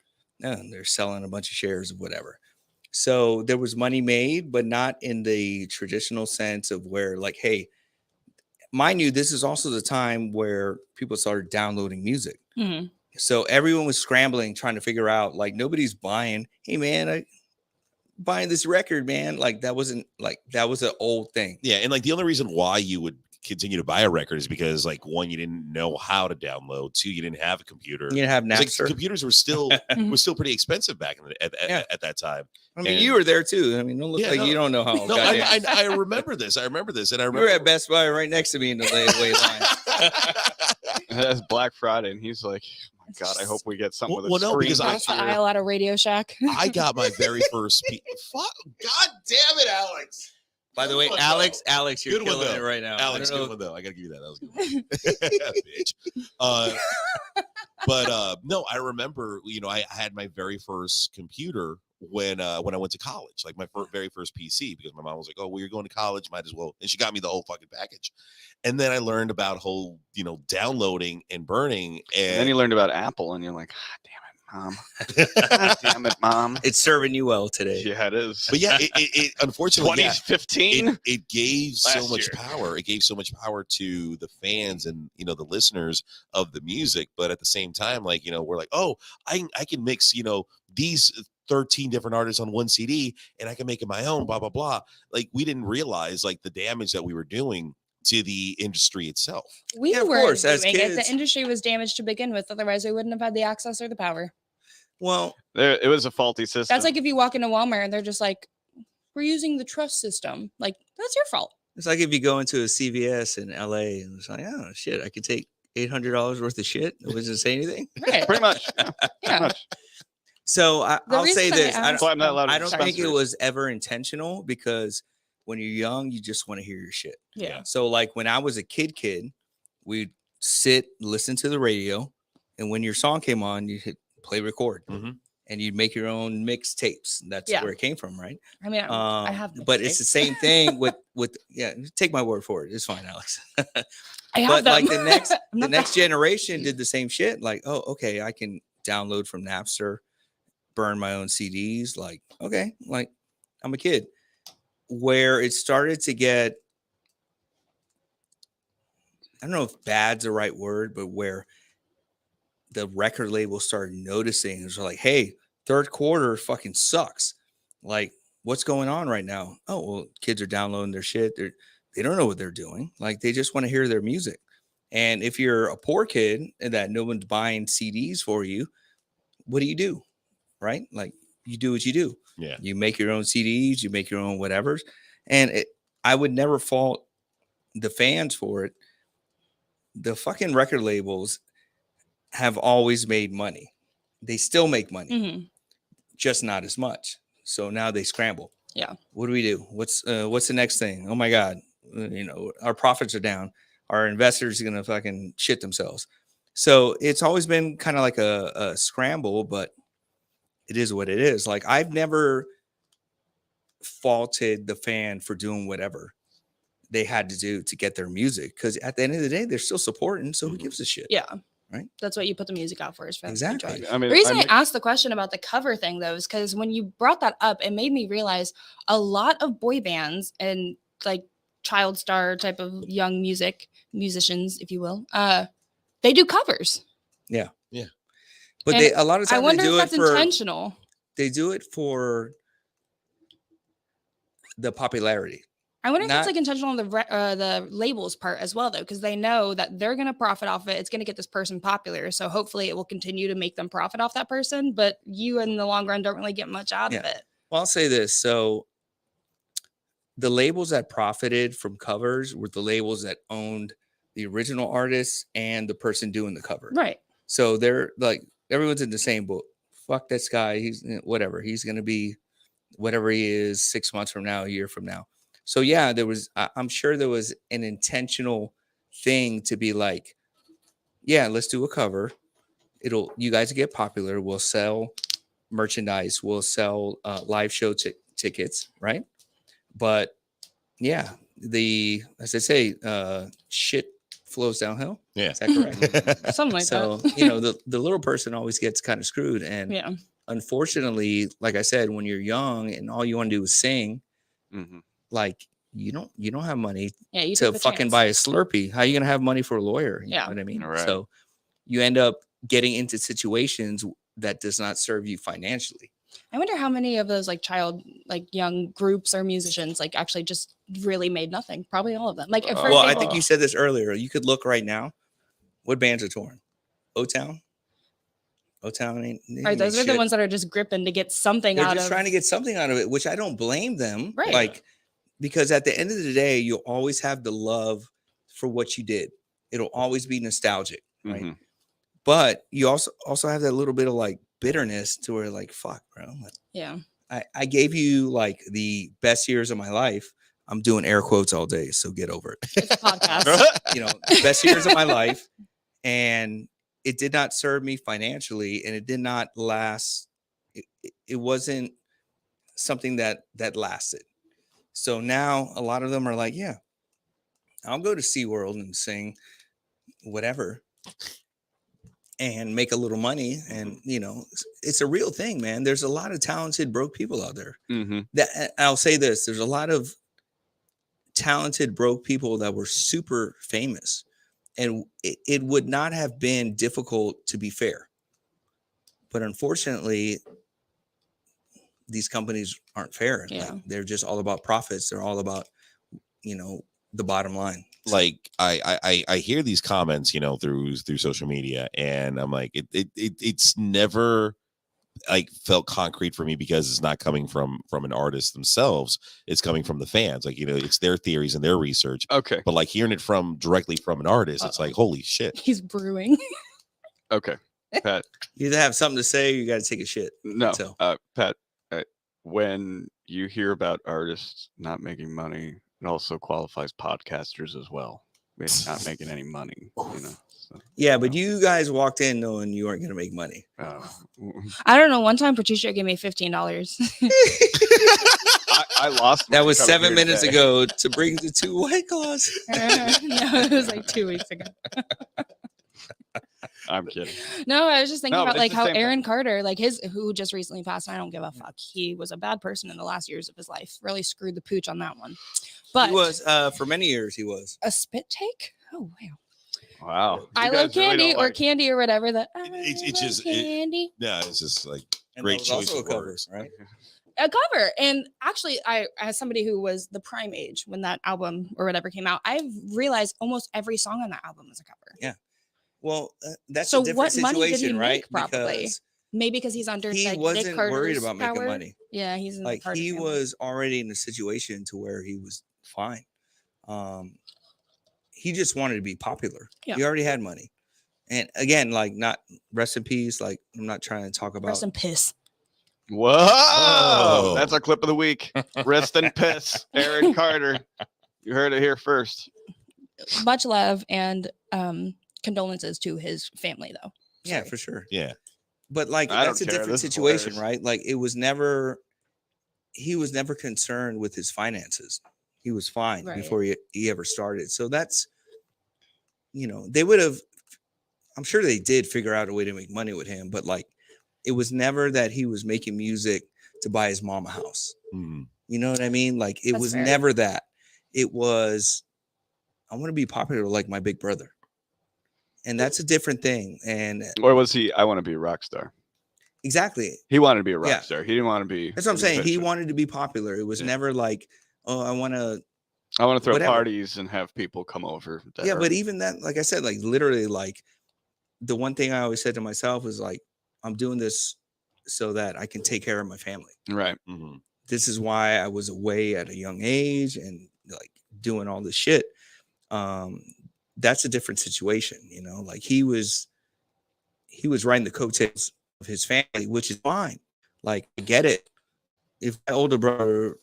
And they're selling a bunch of shares of whatever. So there was money made, but not in the traditional sense of where, like, hey, mind you, this is also the time where people started downloading music. Mm-hmm. So everyone was scrambling, trying to figure out, like, nobody's buying, hey man, I buying this record, man. Like that was an old thing. Yeah, and like the only reason why you would continue to buy a record is because, like, one, you didn't know how to download. 2, you didn't have a computer. You didn't have 'Cause, like, Napster. computers were still pretty expensive back in at that time. I mean, and- you were there too. I mean, don't look Yeah, like no. you don't know how. No, goddamn- I remember this. I remember this, and I you remember were at Best Buy right next to me in the layaway line. That's Black Friday, and he's like, oh my God, I hope we get something with a Well, no, screen because this Off the year." aisle at a Radio Shack. I got my very first. Fuck! God damn it, Alex! By the way, Good one, though. Alex, you're Good one, killing it though. right now. Alex, I don't good know- one though. I gotta give you that. That was a good one. Bitch. But no, I remember. I had my very first computer when I went to college, like my very first PC, because my mom was like, "Oh, well, you're going to college, might as well," and she got me the whole fucking package. And then I learned about whole, downloading and burning, And then you learned about Apple, and you're like, ah, damn it, Mom. God damn it, Mom. It's serving you well today. Yeah, it is. But yeah, it unfortunately, 2015. it gave so Last much year. power. It gave so much power to the fans and the listeners of the music. But at the same time, like, we're like, oh, I can mix these 13 different artists on one CD, and I can make it my own. Blah blah blah. Like, we didn't realize like the damage that we were doing to the industry itself. We Yeah, of were course, as doing it. kids. The industry was damaged to begin with. Otherwise, we wouldn't have had the access or the power. Well, It was a faulty system. That's like if you walk into Walmart and they're just like, we're using the trust system. Like, that's your fault. it's like if you go into a CVS in LA and it's like, oh shit, I could take $800 worth of shit. It doesn't say anything. Right. pretty much. Yeah, pretty Yeah. much. So The I'll say reason I this: asked- That's why I'm not allowed I to don't think it dispensaries. was ever intentional, because when you're young, you just want to hear your shit. Yeah. So like when I was a kid, we'd sit, listen to the radio, and when your song came on, you hit play record, Mhm. and you'd make your own mixtapes. That's Yeah. where it came from, right? I mean, I have. But it's the mixtapes. same thing with yeah. Take my word for it. It's fine, Alex. I have But like them. the next I'm the not next that- generation did the same shit. Like, oh, okay, I can download from Napster, burn my own CDs. Like, okay, like I'm a kid. Where it started to get, I don't know if bad's the right word, but where the record label started noticing, it was like, hey, third quarter fucking sucks. Like, what's going on right now? Oh, well, kids are downloading their shit. They don't know what they're doing. Like, they just want to hear their music. And if you're a poor kid and that no one's buying CDs for you, what do? Right? Like, you do what you do. Yeah. You make your own CDs, you make your own whatevers. And I would never fault the fans for it. The fucking record labels have always made money. They still make money, Mhm. just not as much. So now they scramble. Yeah. What do we do? What's the next thing? Oh my God. Our profits are down. Our investors are going to fucking shit themselves. So it's always been kind of like a scramble, but it is what it is. Like, I've never faulted the fan for doing whatever they had to do to get their music, because at the end of the day, they're still supporting. So who gives a shit? Yeah. right? That's what you put the music out for, is for them to enjoy. Exactly. I mean, The reason I asked the question about the cover thing, though, is because when you brought that up, it made me realize a lot of boy bands and like child star type of young musicians, if you will, they do covers. Yeah. Yeah. But And a lot of I times wonder they if do that's it for intentional. they do it for the popularity. I wonder if Not- that's like intentional on the labels part as well, though, because they know that they're going to profit off it. It's going to get this person popular, so hopefully it will continue to make them profit off that person. But you, in the long run, don't really get much out of it. Well, I'll say this. So the labels that profited from covers were the labels that owned the original artist and the person doing the cover. Right. So they're like, everyone's in the same boat. Fuck this guy. He's whatever. He's going to be whatever he is 6 months from now, a year from now. So yeah, I'm sure there was an intentional thing to be like, yeah, let's do a cover. You guys get popular. We'll sell merchandise. We'll sell live show tickets. Right. But yeah, as I say, shit flows downhill. Yeah. Is that correct? Something like So, that. the little person always gets kind of screwed. And Yeah. unfortunately, like I said, when you're young and all you want to do is sing, like you don't have money Yeah. to fucking buy a Slurpee. How are you gonna have money for a lawyer? You know what I mean? Right. So you end up getting into situations that does not serve you financially. I wonder how many of those young groups or musicians actually just really made nothing. Probably all of them. Like, for Well, I example, think you said this earlier. You could look right now. What bands are touring? O-Town? O-Town ain't. Right, those are the ones that are just gripping to get something They're out just of. trying to get something out of it, which I don't blame them. Right. Like, because at the end of the day, you'll always have the love for what you did. It'll always be nostalgic, right? But you also have that little bit of bitterness to where fuck, bro. Yeah. I gave you the best years of my life. I'm doing air quotes all day, so get over it. It's a podcast. Best years of my life, and it did not serve me financially, and it did not last. It wasn't something that lasted. So now a lot of them are like, yeah, I'll go to SeaWorld and sing whatever and make a little money. And, it's a real thing, man. There's a lot of talented broke people out there. That I'll say this. There's a lot of talented broke people that were super famous, and it would not have been difficult to be fair. But unfortunately, these companies aren't fair. Yeah. They're just all about profits. They're all about, the bottom line. I hear these comments, through social media, and I'm like, it's never felt concrete for me because it's not coming from an artist themselves. It's coming from the fans. It's their theories and their research. Okay. But hearing it directly from an artist, it's like, holy shit. He's brewing. Okay. Pat. You either have something to say or you got to take a shit. No. So. Pat, when you hear about artists not making money, it also qualifies podcasters as well. We're not making any money, So, yeah, but you guys walked in knowing you weren't going to make money. I don't know. One time, Patricia gave me $15. I lost. That was 7 minutes ago to bring the 2 White Claws. No, it was 2 weeks ago. I'm kidding. No, I was just thinking about it's the how same Aaron Carter, who just recently passed. And I don't give a fuck. He was a bad person in the last years of his life. Really screwed the pooch on that one. But he was for many years. He was a spit take. Oh wow. Wow. I love candy or candy or whatever that. It's just candy. It's just and great that was choice also of a cover, words, right? A cover. And actually, I, as somebody who was the prime age when that album or whatever came out, I've realized almost every song on that album is a cover. Yeah. Well, that's so a different what situation, money did he right? make, probably? Because maybe because he's under he Nick wasn't Carter's worried about making power. money. Yeah, he's in like he was already in a situation to where he was fine. He just wanted to be popular. Yeah. He already had money. And again, not rest in peace. I'm not trying to talk about rest in piss. Whoa! That's our clip of the week. Rest in piss, Aaron Carter. You heard it here first. Much love and condolences to his family, though. Yeah, Sorry. for sure. Yeah. But that's a different situation, right? He was never concerned with his finances. He was fine before he ever started. So that's, they would have, I'm sure they did figure out a way to make money with him, but like it was never that he was making music to buy his mom a house. Mhm. You know what I mean? Like it That's was fair. never that. It was, I want to be popular like my big brother. And that's a different thing. And Or was he? I want to be a rock star. exactly. He wanted to be a rock Yeah. star. He didn't want to be. That's what I'm a saying. He musician. wanted to be popular. It was Yeah. never like, oh, I want to. throw whatever. parties and have people come over. Yeah, but even that, like I said, like literally, like the one thing I always said to myself is like, I'm doing this so that I can take care of my family. right. Mhm. This is why I was away at a young age and like doing all this shit. That's a different situation, you know. Like he was riding the coattails of his family, which is fine. Like I get it. If my older brother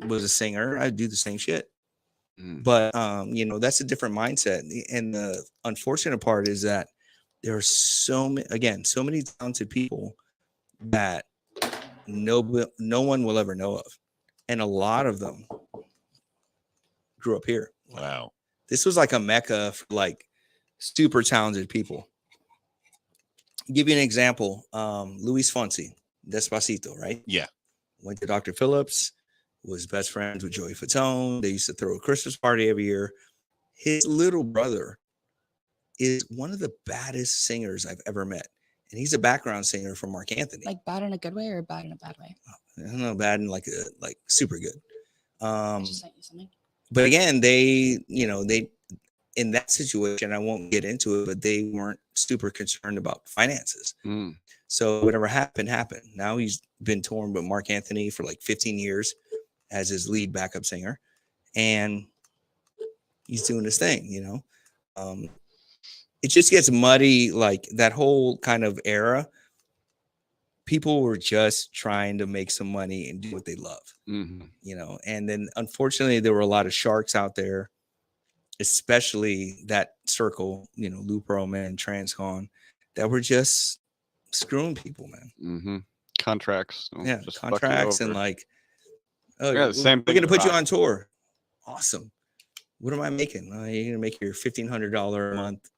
was a singer, I'd do the same shit. Mm. But you know, that's a different mindset. And the unfortunate part is that there are so many talented people that no one will ever know of, and a lot of them grew up here. Wow. This was like a mecca for like super talented people. Give you an example. Luis Fonsi, Despacito, right? Yeah. Went to Dr. Phillips, was best friends with Joey Fatone. They used to throw a Christmas party every year. His little brother is one of the baddest singers I've ever met. And he's a background singer for Mark Anthony. Like bad in a good way or bad in a bad way? I don't know, bad and like super good. I just sent you something. But again, they in that situation, I won't get into it, but they weren't super concerned about finances. Mm. So whatever happened. Now he's been touring with Mark Anthony for like 15 years as his lead backup singer, and he's doing his thing, you know. It just gets muddy, like that whole kind of era. People were just trying to make some money and do what they love, Mm-hmm. you know. And then unfortunately, there were a lot of sharks out there, especially that circle, you know, Lou Pearlman, Transcon, that were just screwing people, man. Mm-hmm. Contracts. Yeah, just fuck you contracts and over. like, oh, Yeah, the same we're thing gonna with put you rock. on tour. Awesome. What am I making? You're gonna make your $1,500 a month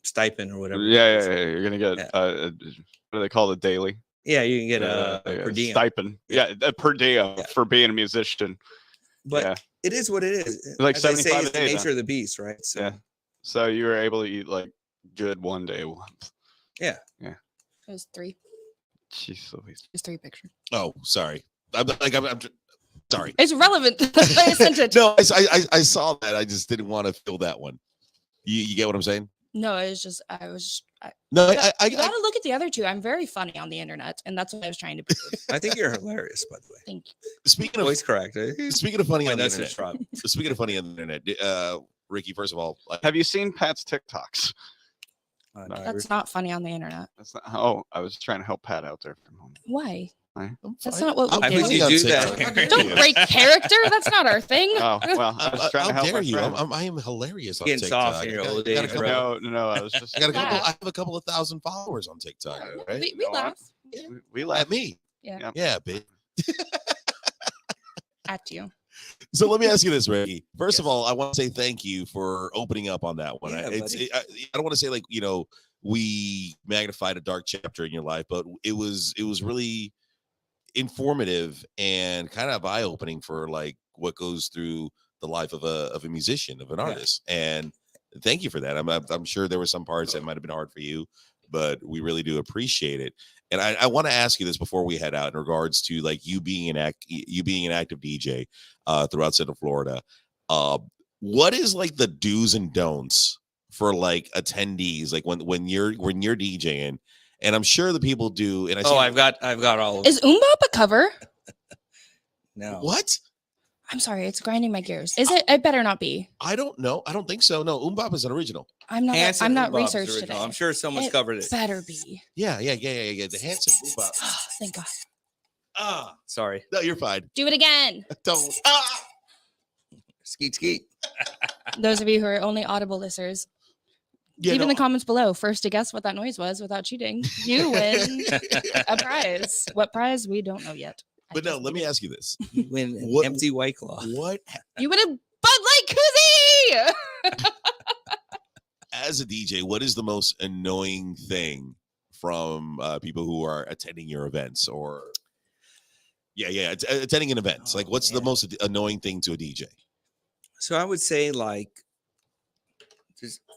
stipend or whatever. Yeah. You're gonna get Yeah. what do they call it? Daily. Yeah, you can get a per diem. stipend. Yeah. Yeah, a per diem Yeah. for being a musician. But yeah. it is what it is. Like As they say, 75 it's a the day, nature then. of the beast, right? So Yeah. So you were able to eat like good one day a month. It was 3. Jeez Louise. It was 3 pictures. Oh, sorry. I'm sorry. It's relevant. That's why I sent it. No, I saw that. I just didn't want to fill that one. You get what I'm saying? No, it was just I No, you I gotta look at the other two. I'm very funny on the internet, and that's what I was trying to prove. I think you're hilarious, by the way. Thank you. speaking of Voice correct. Eh? speaking of funny My on the nuts internet. just dropped. Speaking of funny on the internet, Ricky, first of all, Have you seen Pat's TikToks? No, That's not funny on the internet. That's not. Oh, I was trying to help Pat out there for a moment. Why? I'm That's fine. not what we I'm do. funny You on do TikTok. that. How dare Don't you? break character. That's not our thing. Oh well, I was trying to How help. dare my you? friend. I am hilarious on Getting TikTok. soft in your I got- old I got a age, couple- bro. No, I was just. I got a couple. Laugh. I have a couple of thousand followers on TikTok, right? We No, laugh we laugh. At me. Yeah. Yeah, bitch. at you. So let me ask you this, Ricky. First of Yes. all, I want to say thank you for opening up on that one. Yeah, buddy. I don't want to say like, you know, we magnified a dark chapter in your life, but it was really informative and kind of eye-opening for like what goes through the life of a musician, of an Yeah. artist. And thank you for that. I'm sure there were some parts that might have been hard for you, but we really do appreciate it. And I want to ask you this before we head out in regards to like you being an active DJ throughout Central Florida. What is like the do's and don'ts for like attendees, like when you're DJing? And I'm sure the people do. And I've got all of Is Umbop a cover? no. what? I'm sorry, it's grinding my gears. Is it? It better not be. I don't know. I don't think so. No, Umbop is an original. I'm not. Hanson I'm not Umbop's researched original. today. I'm sure someone's It covered it. Better be. Yeah. The Hanson Umbop. Thank God. Sorry. No, you're fine. Do it again. Don't. Skeet skeet. Those of you who are only audible listeners, Yeah, leave in no, the comments below. First to guess what that noise was without cheating, you win a prize. What prize? We don't know yet. I but no, just let me need it. ask you this. You win an What- empty White Claw. What You win a Bud Light koozie. as a DJ, what is the most annoying thing from people who are attending your events or attending an event? Like, what's the most annoying thing to a DJ? So I would say, like,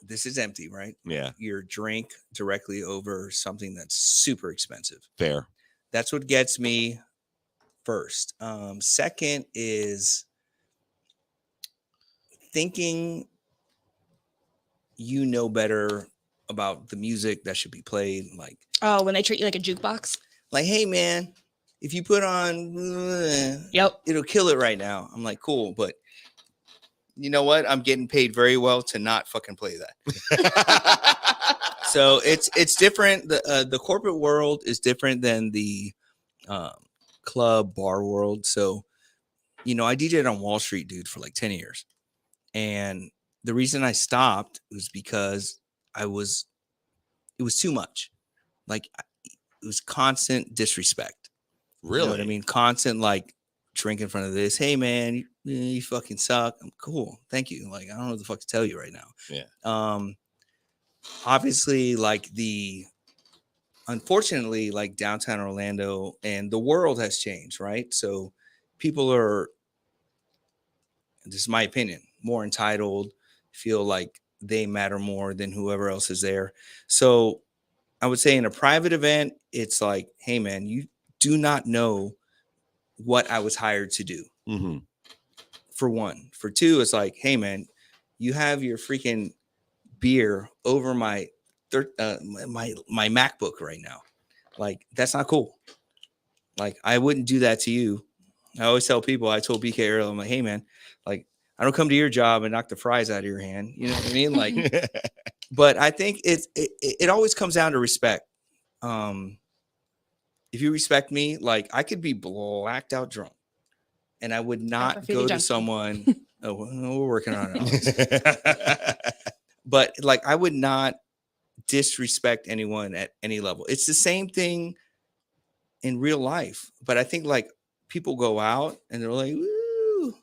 this is empty, right? Yeah, Your drink directly over something that's super expensive. fair. That's what gets me first. Second is thinking you know better about the music that should be played. Like, Oh, when they treat you like a jukebox. like, hey man, if you put on, Yep. it'll kill it right now. I'm like, cool, but you know what? I'm getting paid very well to not fucking play that. So it's different. The corporate world is different than the club bar world. So, you know, I DJed on Wall Street, dude, for like 10 years. And the reason I stopped was because it was too much. Like, it was constant disrespect. Really? You know what I mean? Constant, like, drink in front of this. Hey man, you fucking suck. I'm cool. Thank you. Like, I don't know what the fuck to tell you right now. Yeah. Obviously, like, unfortunately, like, downtown Orlando and the world has changed, right? So people are, this is my opinion, more entitled, feel like they matter more than whoever else is there. So I would say in a private event, it's like, hey man, you do not know what I was hired to do. Mm-hmm. For one. For two, it's like, hey man, you have your freaking beer over my MacBook right now. Like, that's not cool. Like, I wouldn't do that to you. I always tell people, I told BK earlier, I'm like, hey man, like, I don't come to your job and knock the fries out of your hand. You know what I mean? Like, but I think it always comes down to respect. If you respect me, like, I could be blacked out drunk and I would not go to someone. Oh, we're working on it. But like, I would not disrespect anyone at any level. It's the same thing in real life. But I think, like, people go out and they're like, woo,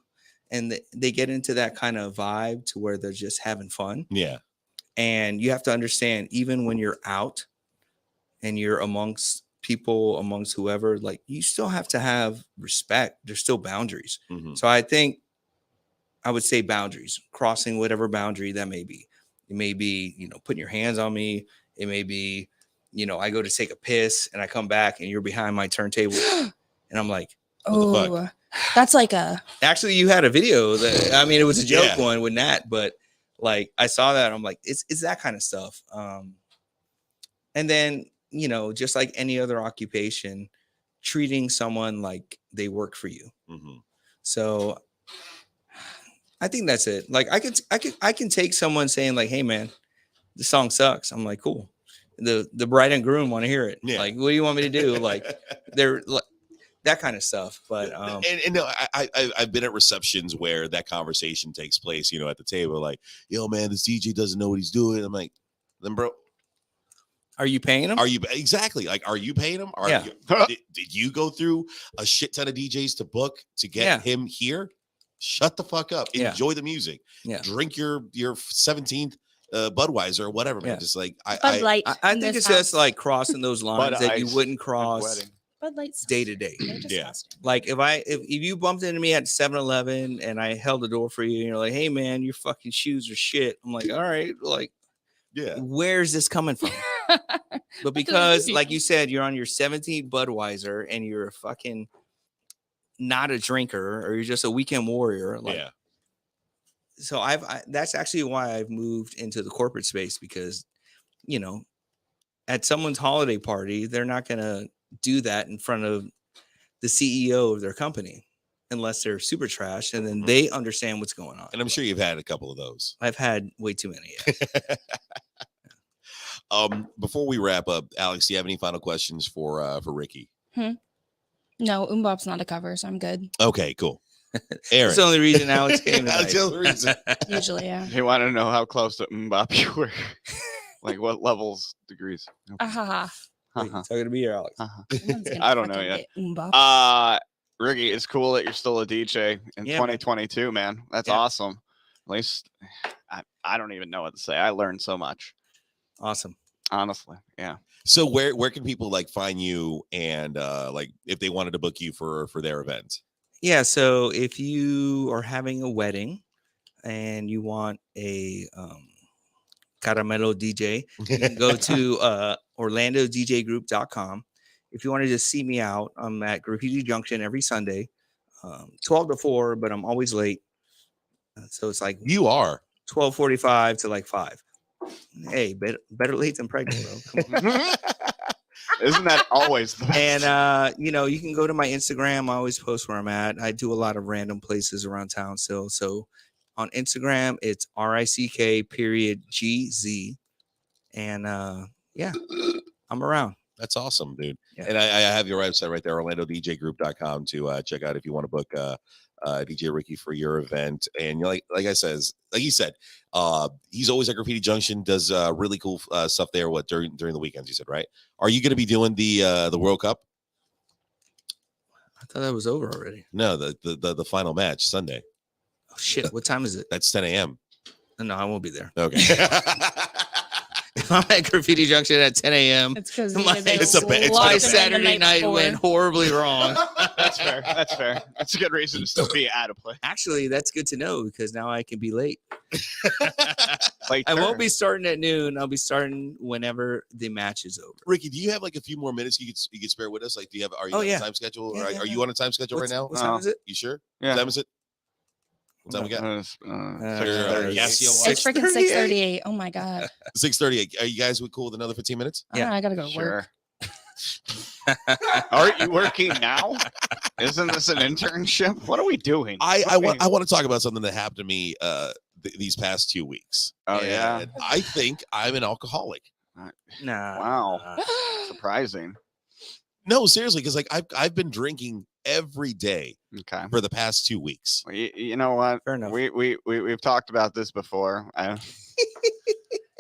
and they get into that kind of vibe to where they're just having fun. Yeah. And you have to understand, even when you're out and you're amongst people, amongst whoever, like, you still have to have respect. There's still boundaries. Mm-hmm. So I think I would say boundaries, crossing whatever boundary that may be. It may be, you know, putting your hands on me. It may be, you know, I go to take a piss and I come back and you're behind my turntable and I'm like, oh, that's like a. Actually, you had a video that, I mean, it was a joke Yeah. one with Nat, but like, I saw that. I'm like, it's that kind of stuff. And then, you know, just like any other occupation, treating someone like they work for you. Mm-hmm. So I think that's it. Like, I can take someone saying like, hey man, the song sucks. I'm like, cool. The bride and groom want to hear it. Yeah. Like, what do you want me to do? Like, they're like that kind of stuff. But and no, I've been at receptions where that conversation takes place, you know, at the table, like, yo man, this DJ doesn't know what he's doing. I'm like, then bro, are you paying him? are you exactly like, are you paying him? Yeah. Did you go through a shit ton of DJs to book to get him here? Shut the fuck up. Yeah. Enjoy the music. Yeah. Drink your 17th Budweiser or whatever, man. Yeah. Just like Bud Light. I think it's just like crossing those lines that you wouldn't cross Bud Light day to day. Yeah. Like, if you bumped into me at 7-Eleven and I held the door for you and you're like, hey man, your fucking shoes are shit. I'm like, all right, like, yeah, where's this coming from? But because, like you said, you're on your 17th Budweiser and you're a fucking not a drinker, or you're just a weekend warrior. Like, yeah. So that's actually why I've moved into the corporate space, because, you know, at someone's holiday party, they're not going to do that in front of the CEO of their company unless they're super trash, and then they understand what's going on. And I'm sure you've had a couple of those. I've had way too many. Yeah. Before we wrap up, Alex, do you have any final questions for Ricky? No, Mbop's not a cover, so I'm good. Okay, cool. Aaron. That's the only reason Alex came tonight. That's the only reason. Usually, yeah. You want to know how close to Mbop you were? Like what levels, degrees? Ahaha. Wait, talking to me or Alex? I don't know yet. Ricky, it's cool that you're still a DJ in 2022, man. That's awesome. least I don't even know what to say. I learned so much. Awesome. Honestly, yeah. So where can people like find you and like if they wanted to book you for their event? Yeah. So if you are having a wedding and you want a Caramelo DJ, you can go to orlandodjgroup.com. If you want to just see me out, I'm at Graffiti Junction every Sunday, 12 to 4, but I'm always late. So it's like You are 12:45 to like 5. Hey, better late than pregnant, bro. Come on. Isn't that always the best? And you can go to my Instagram. I always post where I'm at. I do a lot of random places around town still. So on Instagram, it's RICK.GZ. And yeah, I'm around. That's awesome, dude. Yeah. And I have your website right there, orlandodjgroup.com, to check out if you want to book DJ Ricky for your event. And like you said, he's always at Graffiti Junction, does really cool stuff there. What during the weekends, you said, right? Are you going to be doing the World Cup? I thought that was over already. No, the final match Sunday. Oh shit! What time is it? That's 10 a.m. No, I won't be there. Okay. I'm at Graffiti Junction at 10 a.m. It's because my Saturday night went horribly wrong. That's fair. That's fair. That's a good reason to still be out of play. Actually, that's good to know because now I can be late. Later. I won't be starting at noon. I'll be starting whenever the match is over. Ricky, do you have like a few more minutes you could spare with us? Like, are you on a time schedule? Yeah, or yeah, are you on a time schedule right now? What time is it? You sure? Yeah. What time is it? What time we got? 6:30. It's freaking 6:38. Oh my god. 6:38. Are you guys cool with another 15 minutes? Yeah. I gotta go to work. Aren't you working now? Isn't this an internship? What are we doing? I want to talk about something that happened to me these past 2 weeks. Oh, yeah? And I think I'm an alcoholic. Nah. Wow. Surprising. No, seriously, because like I've been drinking every day Okay. for the past 2 weeks. Well, you know what? Fair enough. We've talked about this before.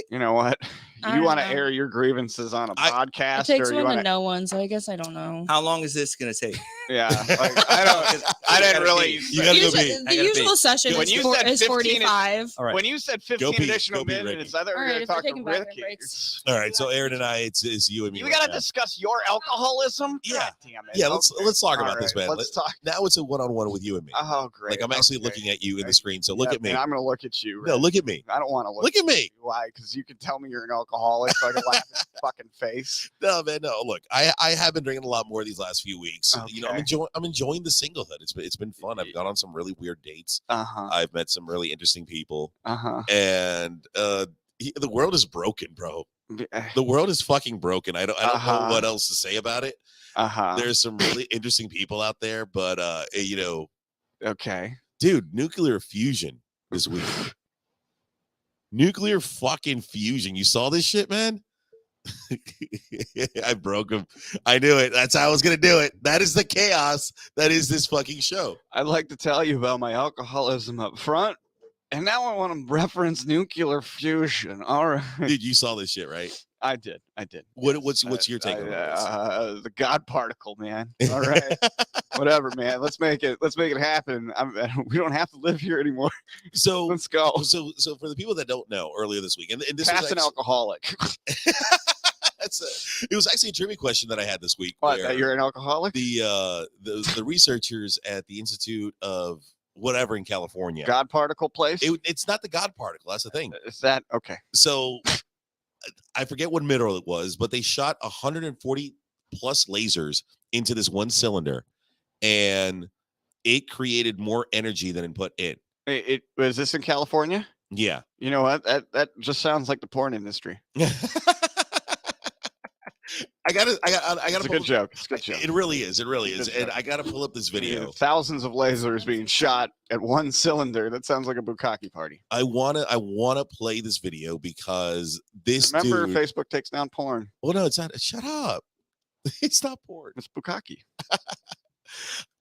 You know what? I You don't want to know. air your grievances on a It podcast, takes or you one want to know one, so I guess I don't know. How long is this gonna take? Yeah, like, I didn't really. You gotta go Usually- pee. the I gotta usual session When is, you four- said is 15, 45. All right. When you said 15 pee. additional Go pee, minutes, Ricky. I thought we were All right, going to if we're talk to taking bathroom Ricky. breaks. All right, so Aaron and I, it's you and me. We right got to now. discuss your alcoholism. Yeah. God damn it. Yeah, let's talk All about this, right, man. Let's talk. Now it's a one-on-one with you and me. Oh, great. Like I'm actually Okay. looking at you in the screen, so look Yep, at me. and I'm going to look at you. No, Rick. look at me. I don't want to Look at me. Why? Because you can tell me you're an alcoholic, so I can laugh at your fucking face. No, man, no. Look, I have been drinking a lot more these last few weeks. You know, Okay. I'm enjoying the singlehood. It's been fun. I've gone on some really weird dates. Uh-huh. I've met some really interesting people, Uh-huh. and the world is broken, bro. The world is fucking broken. I don't know what else to say about it. Uh-huh. There's some really interesting people out there, but you know, Okay. dude, nuclear fusion this week. Nuclear fucking fusion. You saw this shit, man? I broke him. I knew it. That's how I was gonna do it. That is the chaos that is this fucking show. I'd like to tell you about my alcoholism up front, and now I want to reference nuclear fusion. All right. Dude, you saw this shit, right? I did. What's your take on this? The God particle, man. All right. Whatever, man. Let's make it happen. We don't have to live here anymore. So Let's go. So for the people that don't know, earlier this week, and this Pass was an actually, alcoholic. it was actually a trivia question that I had this week. What? where That you're an alcoholic? the researchers at the Institute of whatever in California. God particle place? It's not the God particle. That's the thing. Is that okay? So I forget what mineral it was, but they shot 140 plus lasers into this one cylinder, and it created more energy than it put in. It was this in California? Yeah. You know what? That just sounds like the porn industry. I gotta It's a good joke. It's a good joke. It really is. It really is. Good And joke. I gotta pull up this video. Thousands of lasers being shot at one cylinder. That sounds like a bukkake party. I wanna play this video because this Remember, dude. Facebook takes down porn. Oh no, it's not. Shut up. It's not porn. It's bukkake.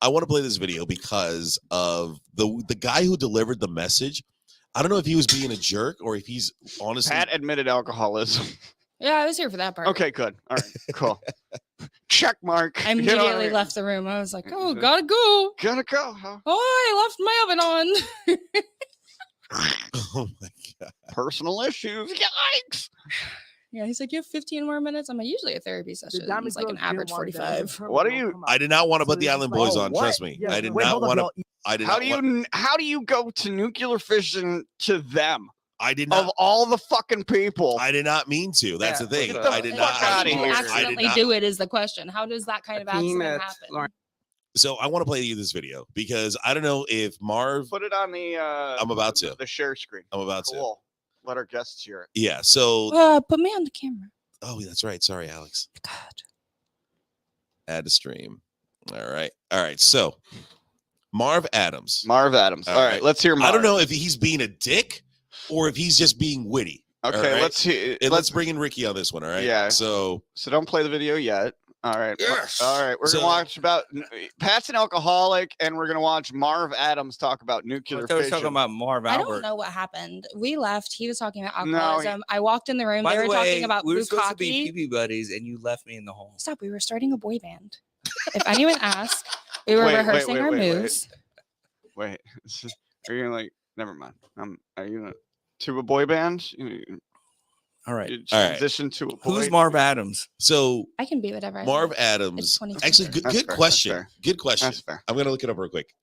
I want to play this video because of the guy who delivered the message. I don't know if he was being a jerk or if he's honestly. Pat admitted alcoholism. Yeah, I was here for that part. Okay, good. All right, cool. Check mark. I You know what immediately mean? left the room. I was like, oh, gotta go. Gotta go. Huh? Oh, I left my oven on. Oh my god. Personal issues. Yikes. Yeah, he's like, you have 15 more minutes. I'm like, usually a therapy session is like an average 45. What are you- I did not want to put the Island Boys on. what? Trust me. Yeah, I did wait, not hold up, want to. y'all. I did How not. do you go to nuclear fission to them I did of not. all the fucking people? I did not mean to. That's Yeah, the thing. get the I did fuck not. How outta did you here. accidentally do it is the question. How does that kind of team accident at happen? Lawrence- So I want to play you this video because I don't know if Marv. Put it on the. I'm about to. The share screen. I'm about to. Cool. Let our guests hear it. Yeah. So. Put me on the camera. Oh, that's right. Sorry, Alex. God. Add to stream. All right. All right. So Marv Adams. Marv Adams. All All right, right. let's hear Marv. I don't know if he's being a dick or if he's just being witty. Okay, all right? let's hear. And let's bring in Ricky on this one. All right. Yeah. So So don't play the video yet. All right. Yes. All right. We're So- gonna watch about Pat's an alcoholic, and we're gonna watch Marv Adams talk about I nuclear thought we were fission. talking about Marv I Albert. don't know what happened. We left. He was talking about No, alcoholism. I walked in the room. By They the were way, talking about we were supposed to be bukkake. pee buddies, and you left me in the hall. Stop. We were starting a boy band. If anyone asks, we were rehearsing our moves. Wait. Are you gonna like? Never mind. Are you gonna to a boy band? All right. You All right. transition to a boy. Who's Marv Adams? so I can be whatever I Marv want. Adams. It's 2020. Actually, good, That's good fair, that's question. fair. Good question. That's fair. I'm gonna look it up real quick.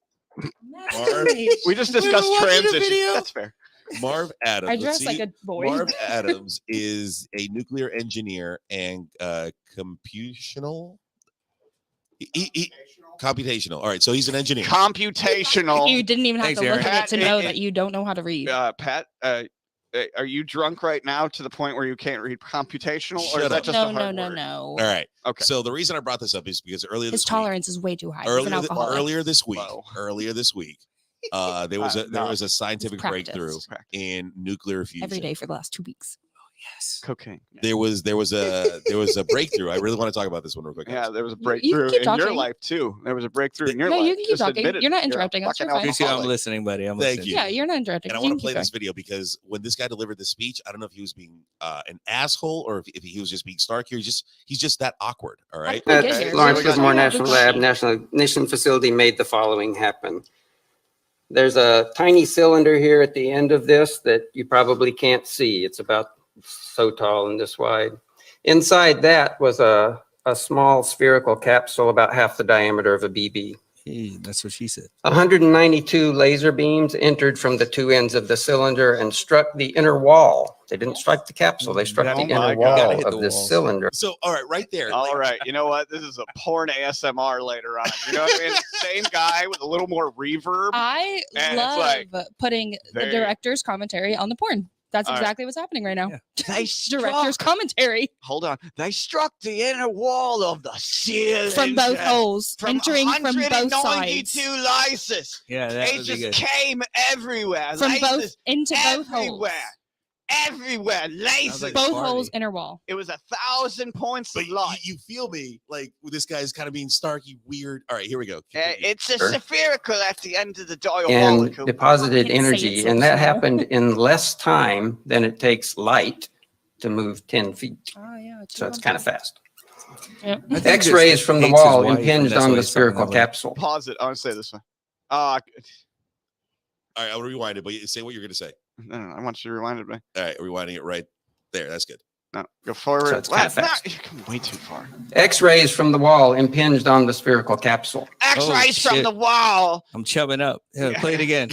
Marv. We just discussed watching a transition. video. That's fair. Marv Adams. I let's dress see. like a boy. Marv Adams is a nuclear engineer and computational. Computational. All right, so he's an engineer. Computational. You didn't even have Thanks, to look Aaron. at it to Pat, know it- that you don't know how to read. Pat, are you drunk right now to the point where you can't read computational, or Shut is that up. just No, a no, hard no, word? no. All right. Okay. So the reason I brought this up is because earlier His this tolerance is way too high. He's an week, alcoholic. earlier this week, Whoa. there was a Not scientific practiced. breakthrough in nuclear fusion. Every day for the last 2 weeks. Yes. Cocaine. There was a breakthrough. I really want to talk about this one real quick. Yeah, there was a You can breakthrough keep in your talking. life too. There was a breakthrough in your No, life. you can keep Just talking. admit it. You're not You're a interrupting us. fucking You're fine. Tracy, I'm alcoholic. listening, buddy. I'm Thank listening. you. Yeah, you're not interrupting. And I You want can to play keep this video because when this guy delivered the speech, I don't know if he was being an asshole or if he was just being snarky. He's just that awkward. All right. How did we At get here? Lawrence We got- Livermore Yeah, National bukkake. Lab, National Ignition Facility made the following happen. There's a tiny cylinder here at the end of this that you probably can't see. It's about so tall and this wide. Inside that was a small spherical capsule about half the diameter of a BB. Hey, that's what she said. 192 laser beams entered from the two ends of the cylinder and struck the inner wall. They didn't strike the capsule, they struck gotta the hit- inner you gotta wall hit the of this walls. cylinder. So all right, right there. All right, you know what? This is a porn ASMR later on. You know what I mean? Same guy with a little more reverb. I And it's love like, putting the they- director's commentary on the porn. That's All right. exactly what's happening right now. Yeah. They Director's struck, commentary hold on. They struck the inner wall of the ceiling from both holes, entering from both sides. 192 lysis. Yeah, that It would be just good. came everywhere. From both Lasers into both holes. everywhere. Everywhere. Lasers. like a Both party. holes, inner wall. It was 1,000 points But of light. you feel me like this guy's kind of being snarky, weird. All right, here we go. Continue. It's a Sure. spherical at the end of the And diabolical. deposited Can't say energy, it so and that small. happened in less time than it takes light to move 10 feet. Oh yeah, So it's kind of fast. I think X-rays just from the hates his wall wife, and impinged that's on why the he's talking spherical that way. capsule. Pause it. I want to say it this way. All right, I'll rewind it, but you say what you're gonna say. No, I want you to rewind it. Man. All right, rewinding it right there. That's good. No, go forward. So it's kinda Well, fast. you're coming way too far. X-rays from the wall impinged on the spherical capsule. X-rays from shit. the wall. I'm chubbing up. Yeah, play it again.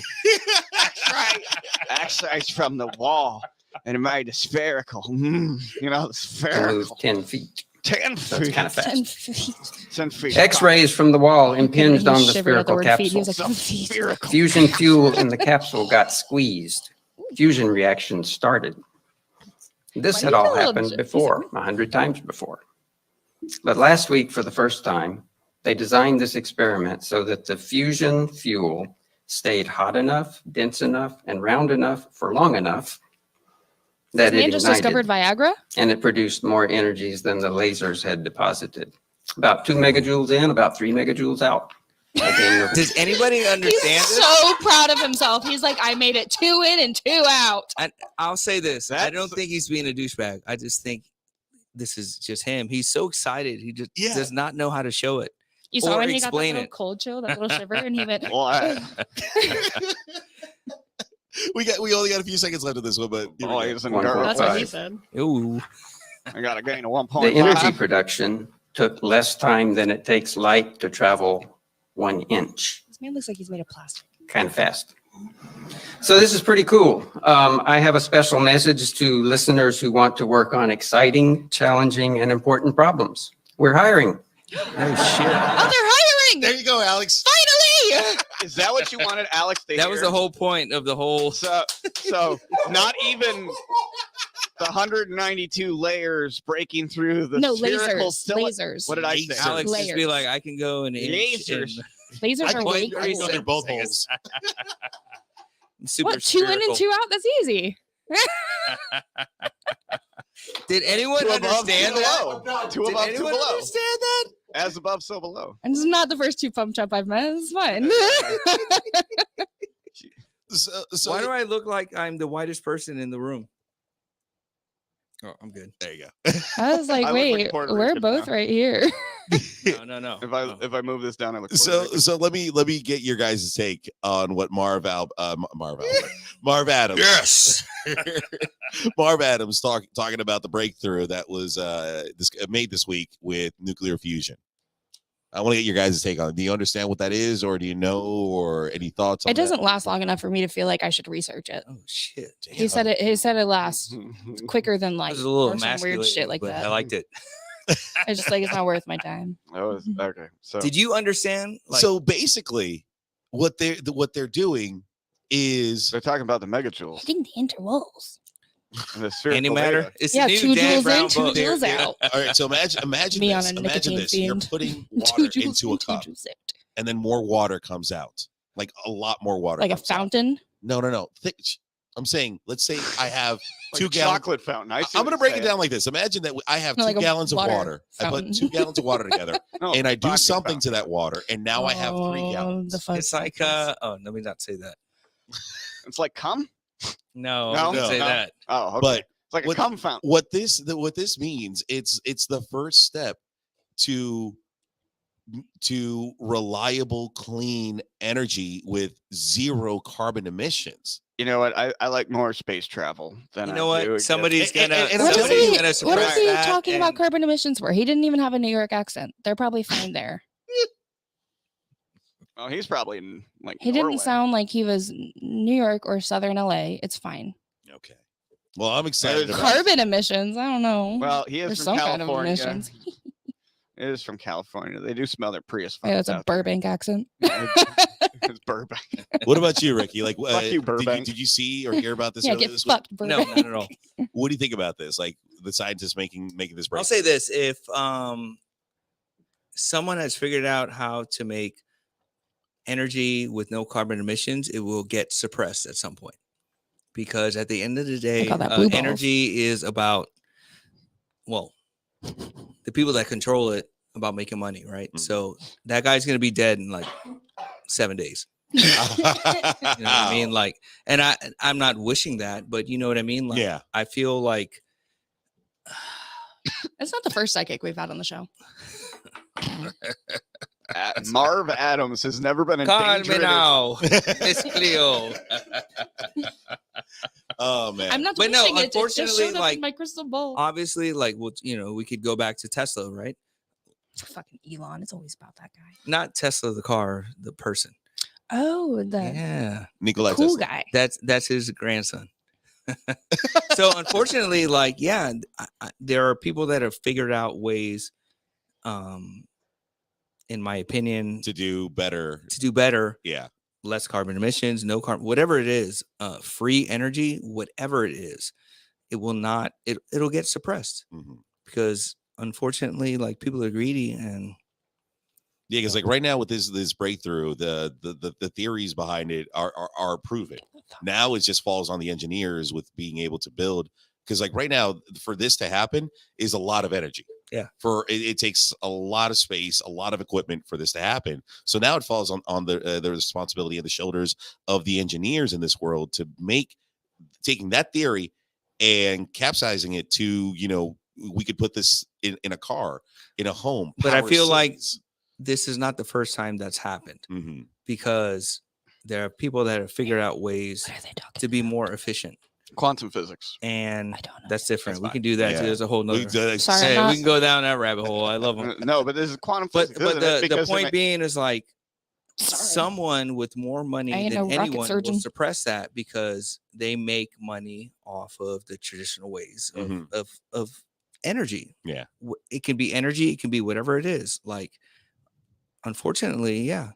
X-ray. X-rays from the wall. And it made it spherical. You know, the To move spherical. 10 feet. 10 So it's feet. kind of 10 fast. feet. 10 feet. X-rays from the wall impinged on the Shivered at spherical word feet. He was capsule. like, 10 feet. Spherical. Fusion fuel in the capsule got squeezed. Fusion reactions started. This Why do had you all feel a little happened j- before, 100 times before. But last week, for the first time, they designed this experiment so that the fusion fuel stayed hot enough, dense enough, and round enough for long enough that This man it just discovered ignited, Viagra. and it produced more energies than the lasers had deposited. About 2 megajoules in, about 3 megajoules out. Again, Does anybody understand He's this? so proud of himself. He's like, I made it 2 in and 2 out. I'll say this. I don't That's- think he's being a douchebag. I just think this is just him. He's so excited. He just Yeah. does not know how to show it. You saw Or when he got that explain little it. cold chill, that little shiver, and he went, Well, We only got a few seconds left of this one, but here we go. Boys and 1.5. girls. That's what he said. Ooh. I got a gain of 1.5. The energy production took less time than it takes light to travel 1 inch. This man looks like he's made of plastic. Kind of fast. So this is pretty cool. I have a special message to listeners who want to work on exciting, challenging, and important problems. We're hiring. Oh, shit. Oh, they're hiring! There you go, Alex. Finally! Is that what you wanted, Alex? To That was hear? the whole point of the whole. So not even the 192 layers breaking through the No, spherical lasers. Lasers. What did I say? Alex just be Layers. like, I can go in Lasers. Lasers are way I know they're cool. both holes. super What, 2 in and spherical. 2 out? That's easy. Did anyone Two above, understand two that? below. Two Did above, two anyone below. understand that? As above, so below. And this is not the first 2 pump chop I've met. It's fine. So Why do I look like I'm the whitest person in the room? Oh, I'm good. there you go. I was like, I look like wait, Puerto we're Rican both now. right here. No. If I move this down, I look. So Puerto Rican. so let me get your guys' take on what Marv Adams. Yes. Marv Adams talking about the breakthrough that was made this week with nuclear fusion. I want to get your guys' take on it. Do you understand what that is, or do you know, or any thoughts on It doesn't that? last long enough for me to feel like I should research it. Oh shit. He said it. He said it lasts quicker than That light was a little or some weird shit emasculating, like but that. I liked it. It's just like it's not worth my time. That was okay. So Did you understand? Like, So basically, what they're doing is they're talking about the megajoules Hitting the interwals. and the spherical antimatter? data. It's Yeah, the 2 new Dan joules Brown in, 2 book. joules out. all right. So imagine Me on this. a Imagine nicotine this. You're fiend. putting 2 water joules into a in, 2 cup, joules out. and then more water comes out, like a lot more water. Like a comes out. fountain. No. I'm saying, let's say I have Like 2 a gallons. chocolate fountain. I see I'm what going to you're break it saying. down like this. Imagine that I have No, 2 like a gallons of water water. I put fountain. 2 gallons of water together, No, and I do vodka something fountain. to that water, and now I have 3 Oh, gallons. The fuzz It's like buckets. let me not say that. It's like cum. No, No? I wouldn't say No. that. Oh, okay. But it's like a what- cum fountain. What this means, it's the first step to reliable, clean energy with 0 carbon emissions. You know what? I like more space travel than You I know do what? Somebody's And- gonna. and- and What is somebody's he, gonna what suppress is he that talking about and- carbon emissions for? He didn't even have a New York accent. They're probably fine there. Oh, he's probably in like He Norway. didn't sound like he was New York or Southern LA. It's fine. Okay. Well, I'm excited There's about Carbon emissions. I don't know. Well, he is There's from some kind of California. emissions. It is from California. They do smell their Prius. Yeah, it's a out there. Burbank accent. It's Burbank. What about you, Ricky? Like, Fuck you, Burbank. did you see or hear about this? Yeah, earlier get this week? fucked, No, Burbank. not at all. What do you think about this? Like the scientists making this break? I'll say this: if someone has figured out how to make energy with no carbon emissions, it will get suppressed at some point. Because at the end of the day, call that blue balls. energy is about, well, the people that control it about making money, right? Mhm. So that guy's gonna be dead in like 7 days. You know what I mean? Like, and I'm not wishing that, but you know what I mean? Like, Yeah. I feel like It's not the first psychic we've had on the show. Marv Adams has never been in Call danger. me in his- now, Miss Cleo. Oh man. I'm not But no, wishing it. It just unfortunately, showed up like, in my crystal ball. Obviously, like, well, we could go back to Tesla, right? Fucking Elon. It's always about that guy. Not Tesla, the car, the person. Oh, the Yeah, Nikolai cool Tesla. guy. that's his grandson. So unfortunately, like, yeah, there are people that have figured out ways, in my opinion, To do better. to do better, Yeah. less carbon emissions, no carbon, whatever it is, free energy, whatever it is, it will not, it'll get suppressed Mhm. because unfortunately, like, people are greedy and Yeah, because like right now with this breakthrough, the theories behind it are proven. Now it just falls on the engineers with being able to build. Because like right now, for this to happen is a lot of energy. Yeah. It takes a lot of space, a lot of equipment for this to happen. So now it falls on the responsibility of the shoulders of the engineers in this world to taking that theory and capsizing it to, we could put this in a car, in a home. But I power feel like cities. this is not the first time that's happened Mhm. because there are people that have figured out ways What are they talking to be about? more efficient, Quantum physics. and I don't know. that's different. That's We fine. can do that Yeah. too. There's a whole nother. Sorry, Hey, I'm we not- can go down that rabbit hole. I love them. No, but this is quantum But physics. but isn't it? the Because it point ma- being is like Sorry. someone with more I money ain't than no rocket anyone surgeon. will suppress that because they make money off of the traditional ways of Mhm. of energy. Yeah. It can be energy, it can be whatever it is. Like, unfortunately, yeah.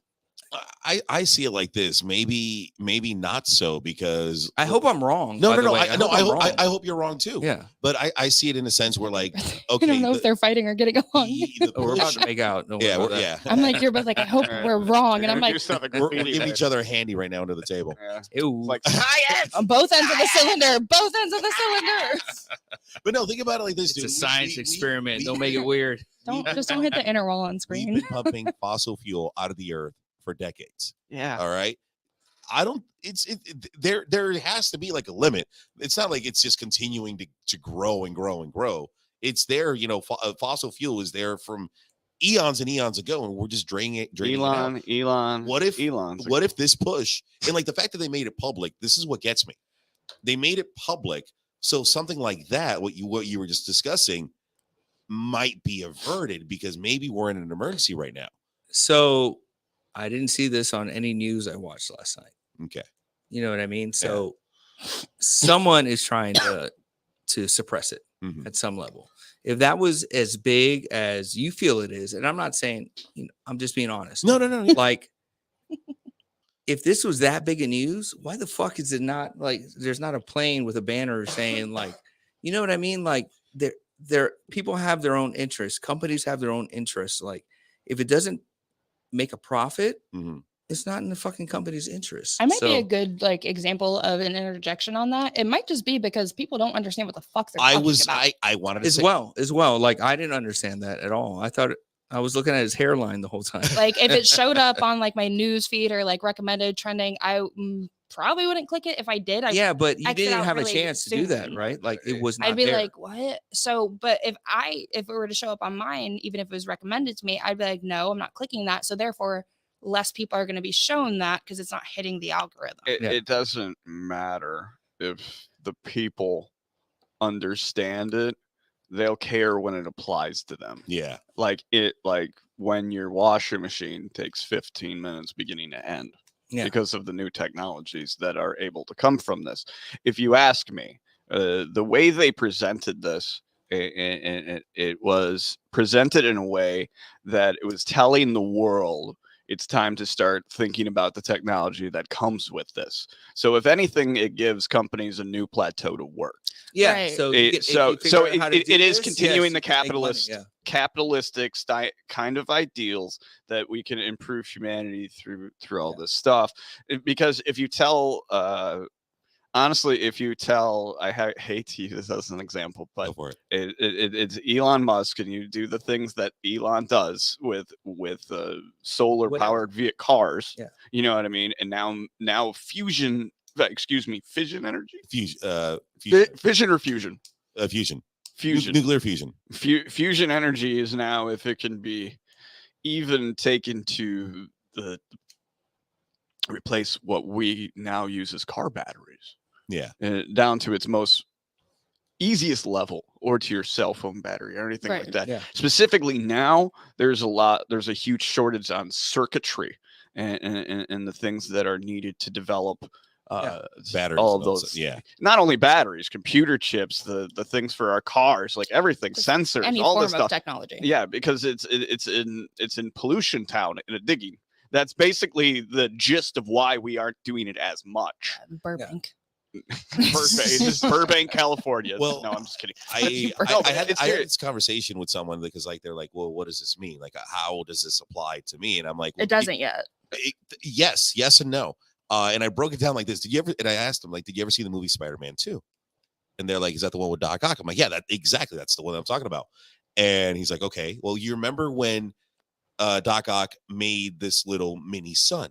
I see it like this. Maybe not so, because I hope I'm wrong. no by no the no way. I, no hope I I'm hope wrong. I hope you're wrong too. Yeah. But I see it in a sense where like I okay don't know if the- they're fighting or getting along. the Oh, we're about push- to make out. Don't worry yeah about we're, that. yeah I'm like, you're both like, I hope Alright. we're wrong. And I'm Do like, something we're graffiti giving there. each other a handy right now under the table. Yeah. Ew. It's like science. on both ends of the cylinder, both ends of the cylinder. But no, think about it like this, It's dude. a science experiment. Don't make it weird. Don't hit the inner wall on We've screen. been pumping fossil fuel out of the earth for decades. Yeah. All right. I don't. There has to be like a limit. It's not like it's just continuing to grow and grow and grow. It's there. You know, fossil fuel is there from eons and eons ago, and we're just draining it out. Elon. What if Elon's What if this push and like the fact that they made it public? This is what gets me. They made it public, so something like that, what you were just discussing, might be averted because maybe we're in an emergency right now. So I didn't see this on any news I watched last night. Okay. You know what I mean? So someone is trying to suppress it Mhm. at some level. If that was as big as you feel it is, and I'm not saying, I'm just being honest. No. Like, if this was that big a news, why the fuck is it not like there's not a plane with a banner saying like, you know what I mean? Like there people have their own interests, companies have their own interests. Like, if it doesn't make a profit, Mhm. it's not in the fucking company's interest. I might be So- a good like example of an interjection on that. It might just be because people don't understand what the fuck they're I talking was about. I wanted to as say well. Like, I didn't understand that at all. I thought I was looking at his hairline the whole time. Like, if it showed up on like my news feed or like recommended trending, I probably wouldn't click it. If I did, Yeah, but you exit didn't out have a really chance to do that, soon. right? Like, it was not I'd be there. like, what? So, but if it were to show up on mine, even if it was recommended to me, I'd be like, no, I'm not clicking that. So therefore, less people are going to be shown that because it's not hitting the algorithm. It doesn't matter if the people understand it. They'll care when it applies to them. yeah. Like when your washing machine takes 15 minutes beginning to end. Yeah. Because of the new technologies that are able to come from this. If you ask me, the way they presented this, it was presented in a way that it was telling the world it's time to start thinking about the technology that comes with this. So if anything, it gives companies a new plateau to work. Yeah. Right. So It- you get, if so you figure out how to it do is this, continuing the you can make money, capitalist capitalistic kind of ideals that we can improve humanity through all this stuff. Because if you tell honestly, if you tell, I hate to use this as an example, but Go for it. it's Elon Musk, and you do the things that Elon does with solar powered cars. Yeah. You know what I mean? And now fission energy, fission or fusion, Fusion. fusion, Nuclear fusion. fusion energy is now, if it can be even taken to the replace what we now use as car batteries. Yeah. Down to its most easiest level, or to your cell phone battery or anything like Right. that. Yeah. Specifically now, there's a huge shortage on circuitry and the things that are needed to develop Batteries. all and of all those. that. Yeah. Not only batteries, computer chips, the things for our cars, like everything, Just sensors, Any all form this of stuff. technology. Yeah, because it's in pollution town in a digging. That's basically the gist of why we aren't doing it as much. Burbank. Burbank, California. Well, no, I'm just kidding. I but had it's I had serious. this conversation with someone because like they're like, well, what does this mean? Like, how does this apply to me? And I'm like, well, It doesn't yet. yes and no. And I broke it down like this. Did you ever? And I asked them, like, did you ever see the movie Spider-Man 2? And they're like, is that the one with Doc Ock? I'm like, yeah, that's the one I'm talking about. And he's like, okay, well, you remember when Doc Ock made this little mini sun?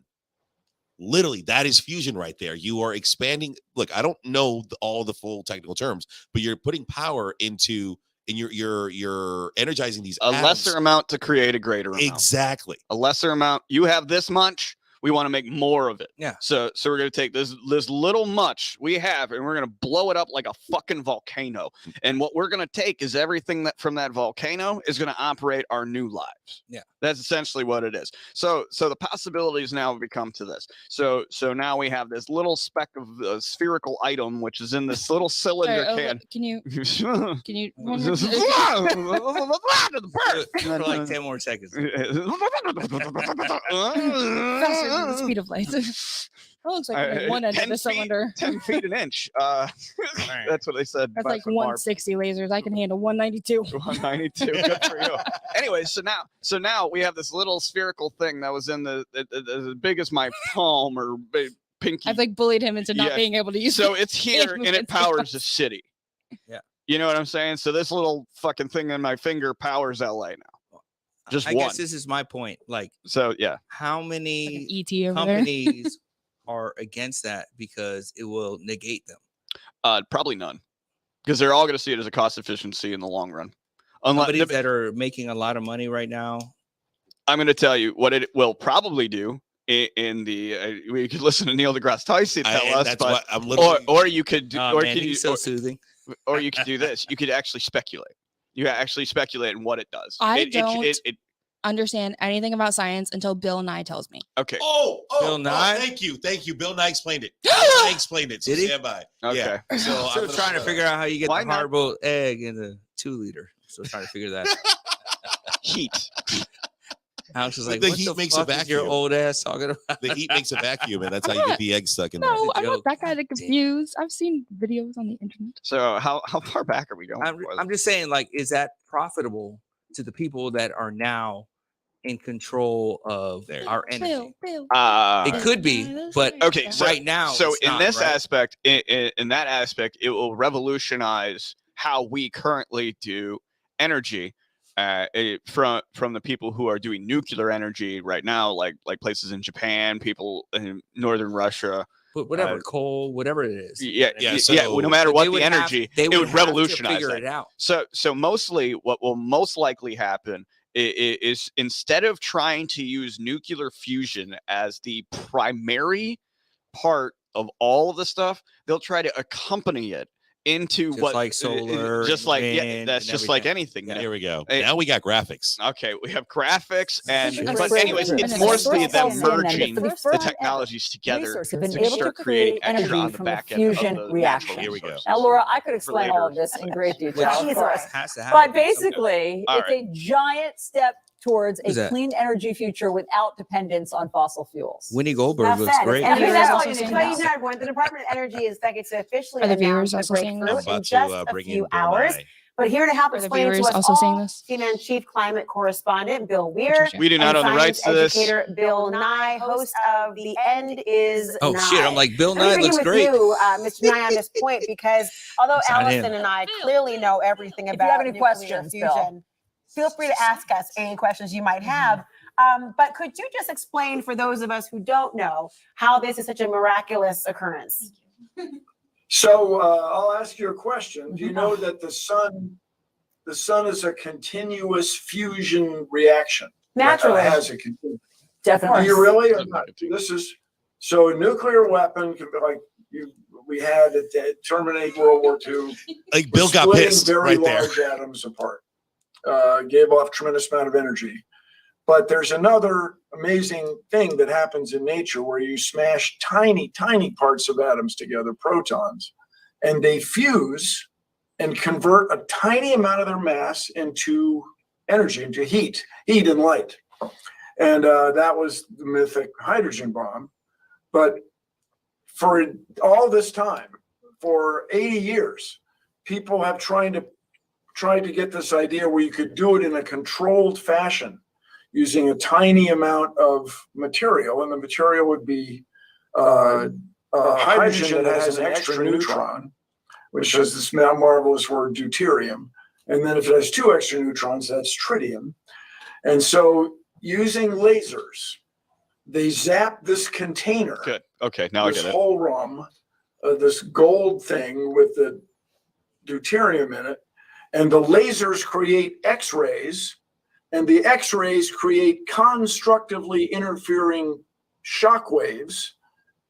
Literally, that is fusion right there. You are expanding. Look, I don't know all the full technical terms, but you're putting power into, and you're energizing these A atoms. lesser amount to create a greater amount. Exactly. A lesser amount. You have this much. We want to make more of it. Yeah. So we're gonna take this little much we have, and we're gonna blow it up like a fucking volcano. And what we're gonna take is everything that from that volcano is gonna operate our new lives. Yeah. That's essentially what it is. So the possibilities now have become to this. So now we have this little speck of spherical item, which is in this little cylinder can. Can you one For For like 10 more seconds. faster than the speed of light? That looks like one end of the cylinder. 10 feet an inch. That's what they said. That's by- like from Marv. 160 lasers. I can handle 192. 192. Good for you. Anyway, so now we have this little spherical thing that was in the as big as my palm or pinky. I've like bullied him into not Yeah. being able to use So it. it's here and it powers the city. Yeah. You know what I'm saying? So this little fucking thing in my finger powers LA now. Just I one. guess this is my point. Like, So yeah. how Like many an ET over there. companies are against that because it will negate them? Probably none. Because they're all going to see it as a cost efficiency in the long run. Unless Companies that are making a lot of money right now. I'm going to tell you what it will probably do in the we could listen to Neil deGrasse Tyson tell us, That's but what I'm literally. or you could do, Oh, or man, could you, he's so soothing. or you could do this. You could actually speculate. You actually speculate on what it does. I It- don't understand anything about science until Bill Nye tells me. okay. Bill Nye? Thank you. Bill Nye explained it. Bill Nye explained it. So Did he? stand by. Okay. Yeah. So I'm still trying to figure out how you get Why the not? hard-boiled egg in the 2-liter. Still trying to figure that out. Heat. Alex was like, The what heat the makes a fuck is your vacuum. old ass talking about? The heat makes a vacuum, and that's how you get the egg stuck in there. No, I'm not joke. that kind of confused. I've seen videos on the internet. So how far back are we going? I'm just saying, like, is that profitable to the people that are now in control of There. our energy? Bill. It could be, but Okay, so- right now, So it's in not, this right? aspect, in that aspect, it will revolutionize how we currently do energy. From the people who are doing nuclear energy right now, like places in Japan, people in northern Russia. But whatever, coal, whatever it is. Yeah, Yeah, yeah. so- No matter But what they the would have- energy, they it would have to revolutionize figure that. it out. So mostly, what will most likely happen is instead of trying to use nuclear fusion as the primary part of all of the stuff, they'll try to accompany it into Just what like solar just and like yeah, wind that's and just like everything. anything. Here we go. Hey. Now we got graphics. Okay, we have graphics and That's but great. anyways, And it's it's mostly first them time then, merging for the the first time technologies together resources have been to able to start creating create extra on energy the from the back end of fusion the natural reaction. Here we go. resources. Now, Laura, I could For explain later. all of this in great Which detail. of of course course. has to happen. But at some point. basically, All it's a giant step towards Who's a that? clean energy future without dependence on fossil fuels. Winnie Goldberg Enough looks said. great. And Are the here's viewers what also I'm seeing gonna tell this? you now. The Department of Energy is expected to officially Are the announce viewers the also seeing breakthrough this? I'm in about just to a bring few in Bill hours. Nye. But here to help Are the explain to viewers us also all, seeing this? CNN chief climate correspondent Bill Weir, Interesting. We do not and own the rights science to this. educator Bill Nye, host of The End Is Oh Nye. shit! I'm like, Bill Let me Nye begin looks with great. you, Mr. Nye, on this point, because although It's not Allison him. and I clearly know everything If you about have any nuclear questions, fusion, Bill. feel free to ask us any questions you might have. But could you just explain for those of us who don't know how this is such a miraculous occurrence? So I'll ask you a question. Do you know that the sun is a continuous fusion reaction? Naturally. It has a continuous. Definitely. Are you really? Or Doesn't not? make it too. This is so a nuclear weapon can be like we had at the terminate World War II. Like Bill got splitting pissed very right there. large atoms apart. Gave off tremendous amount of energy. But there's another amazing thing that happens in nature where you smash tiny, tiny parts of atoms together, protons, and they fuse and convert a tiny amount of their mass into energy, into heat and light. And that was the mythic hydrogen bomb. But for all this time, for 80 years, people have tried to get this idea where you could do it in a controlled fashion using a tiny amount of material, and the material would be hydrogen that has an extra neutron, which has this marvelous word deuterium. And then if it has two extra neutrons, that's tritium. And so using lasers, they zap this container, Good. Okay, now I this get it. whole rum, this gold thing with the deuterium in it, and the lasers create X-rays, and the X-rays create constructively interfering shock waves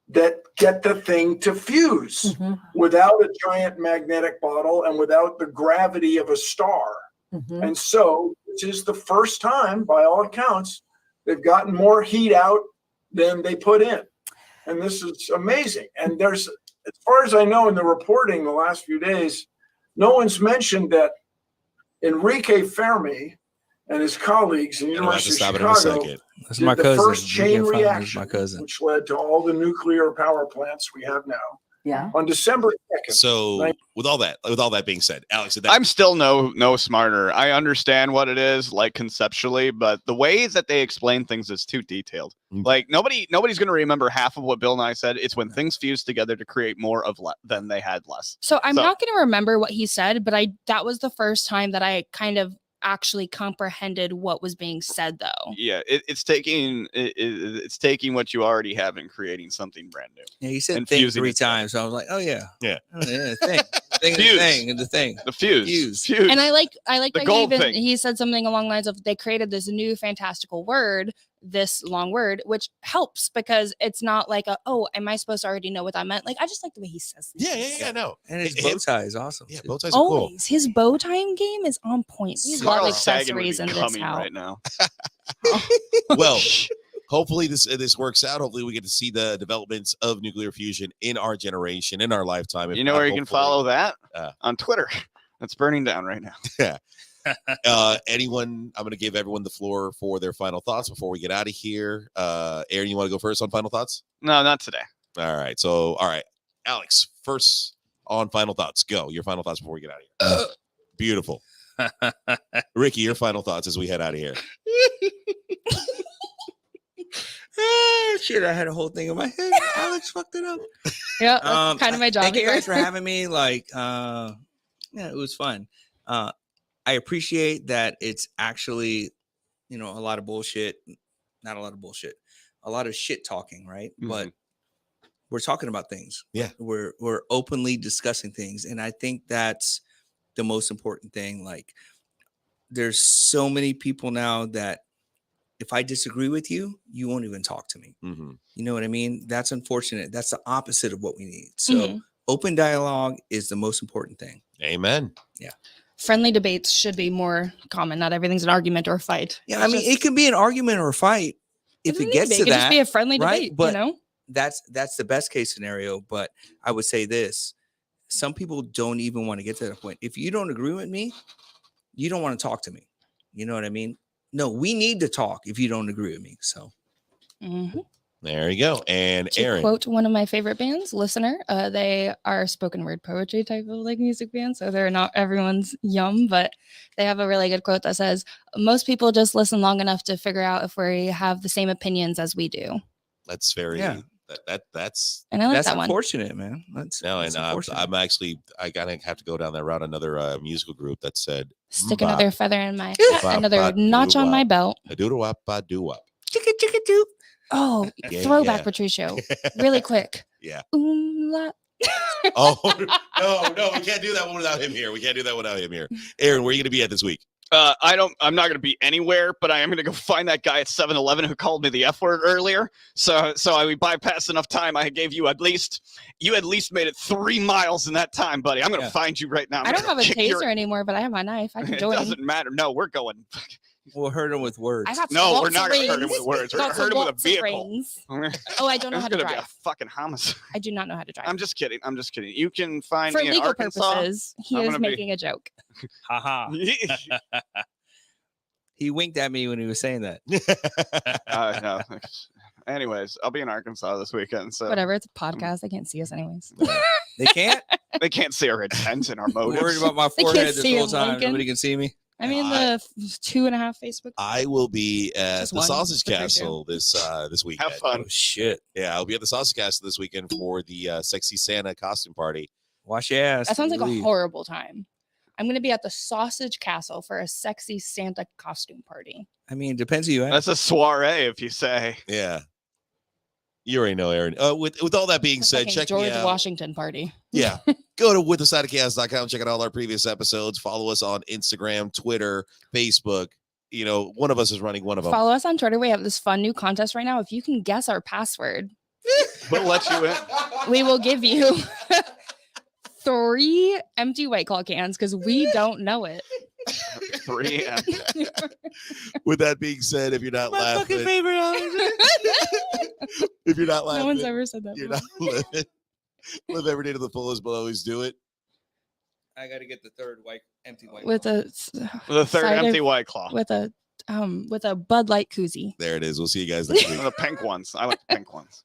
that get the thing to fuse Mhm. without a giant magnetic bottle and without the gravity of a star. Mhm. And so this is the first time, by all accounts, they've gotten more heat out than they put in. And this is amazing. And there's, as far as I know in the reporting the last few days, no one's mentioned that Enrique Fermi and his colleagues in the I'll have to University stop of it in a Chicago second. That's did my the cousin. first chain Enrique Fermi is reaction, my cousin. which led to all the nuclear power plants we have now. Yeah. On December 2nd. So Right. with all that being said, Alex, did that I'm still no smarter. I understand what it is, like conceptually, but the way that they explain things is too detailed. Mm. Like nobody's going to remember half of what Bill Nye said. It's when things fuse together to create more of than they had less. So I'm So- not going to remember what he said, but that was the first time that I kind of actually comprehended what was being said, though. Yeah, it's taking what you already have and creating something brand new. Yeah, he said And thing fusing 3 it together. times. So I was like, oh yeah. Yeah. Oh, yeah, thing. Thing and the Fuse. thing and the thing. The fuse. Fuse. And I like The that gold thing. he said something along the lines of they created this new fantastical word, this long word, which helps because it's not like am I supposed to already know what that meant? Like I just like the way he says things. Yeah, no. And his Him- bow tie is awesome. Yeah, too. bow ties are cool. Always his bow tying game is on point. We love Carl Sagan would be accessories in this coming house. right now. Well, hopefully this works out. Hopefully we get to see the developments of nuclear fusion in our generation, in our lifetime. If You know not, where you can hopefully- follow that? Uh, On Twitter. That's burning down right now. Anyone, I'm going to give everyone the floor for their final thoughts before we get out of here. Aaron, you want to go first on final thoughts? No, not today. All right. Alex, first on final thoughts. Go. Your final thoughts before we get out of here. Beautiful. Ricky, your final thoughts as we head out of here. Shit, I had a whole thing in my head. Alex fucked it up. Yeah, that's kind of my job Thank you here. guys for having me. Like, yeah, it was fun. I appreciate that it's actually, a lot of bullshit. Not a lot of bullshit. A lot of shit talking, right? But we're talking about things. Yeah. We're openly discussing things. And I think that's the most important thing. Like, there's so many people now that if I disagree with you, you won't even talk to me. Mm-hmm. You know what I mean? That's unfortunate. That's the opposite of what we need. So Mhm. open dialogue is the most important thing. Amen. Friendly debates should be more common. Not everything's an argument or a fight. Yeah, I mean, it can be an argument or a fight if it gets to could just that. be a friendly right? debate. But you know, that's the best case scenario. But I would say this: some people don't even want to get to that point. If you don't agree with me, you don't want to talk to me. You know what I mean? No, we need to talk if you don't agree with me. So Mhm. There you go. And To Aaron. quote one of my favorite bands, Listener, they are spoken word poetry type of like music band. So they're not everyone's yum, but they have a really good quote that says, most people just listen long enough to figure out if we have the same opinions as we do. That's very Yeah. that's And I like that's that one. unfortunate, man. That's unfortunate. I gotta have to go down that route. Another musical group that said Stick "Mbop, another feather in my, Bop, another bop, notch on doo, my wop. belt. a-doo-doo-wop, ba-doo-wop." Chicka chicka doop. Oh, Yeah, throwback yeah. Patricio. Really quick. Yeah. La- Oh no, we can't do that one without him here. Aaron, where are you gonna be at this week? I'm not going to be anywhere, but I am going to go find that guy at 7-Eleven who called me the F word earlier. So we bypassed enough time. I gave you at least made it 3 miles in that time, buddy. I'm going to find you right now. I don't have a taser anymore, but I have my knife. I can It join. doesn't matter. No, we're going. We'll hurt him with words. I got No, we're lots not of going to hurt him rings. with words. We're going to Lots hurt him with a lots of vehicle. rings. Oh, I don't know how It's to going to be a drive. fucking homicide. I do not know how to drive. I'm just kidding. You can find For me in legal Arkansas. purposes, he I'm is gonna be- making a joke. Haha. He winked at me when he was saying that. No. Anyways, I'll be in Arkansas this weekend, so Whatever. It's a podcast. They can't see us anyways. They can't. they can't see our intent and our I'm motives. worried about my They can't forehead this see whole him time. winking. Nobody can see me. I mean, the 2.5 Facebook. I will be at Just the one, Sausage Patricio. Castle this weekend. Have fun. Oh shit! Yeah, I'll be at the Sausage Castle this weekend for the Sexy Santa costume party. Wash your ass. That sounds like a Leave. horrible time. I'm going to be at the Sausage Castle for a sexy Santa costume party. I mean, it depends who you ask. That's a soiree, if you say. Yeah. You already know, Aaron. With all that being It's a said, fucking check George me out. Washington party. Yeah. Go to withthesideofchaos.com. Check out all our previous episodes. Follow us on Instagram, Twitter, Facebook. one of us is running one of them. Follow us on Twitter. We have this fun new contest right now. If you can guess our password, We'll let you in. we will give you 3 empty White Claw cans because we don't know it. 3 and With that being said, if you're not My laughing, fucking favorite. if you're not laughing, No one's ever said that you're before. not living. Live every day to the fullest, but always do it. I got to get the third empty white. With Claw. a the third side empty of- White Claw. with a Bud Light koozie. There it is. We'll see you guys next week. The pink ones. I like the pink ones.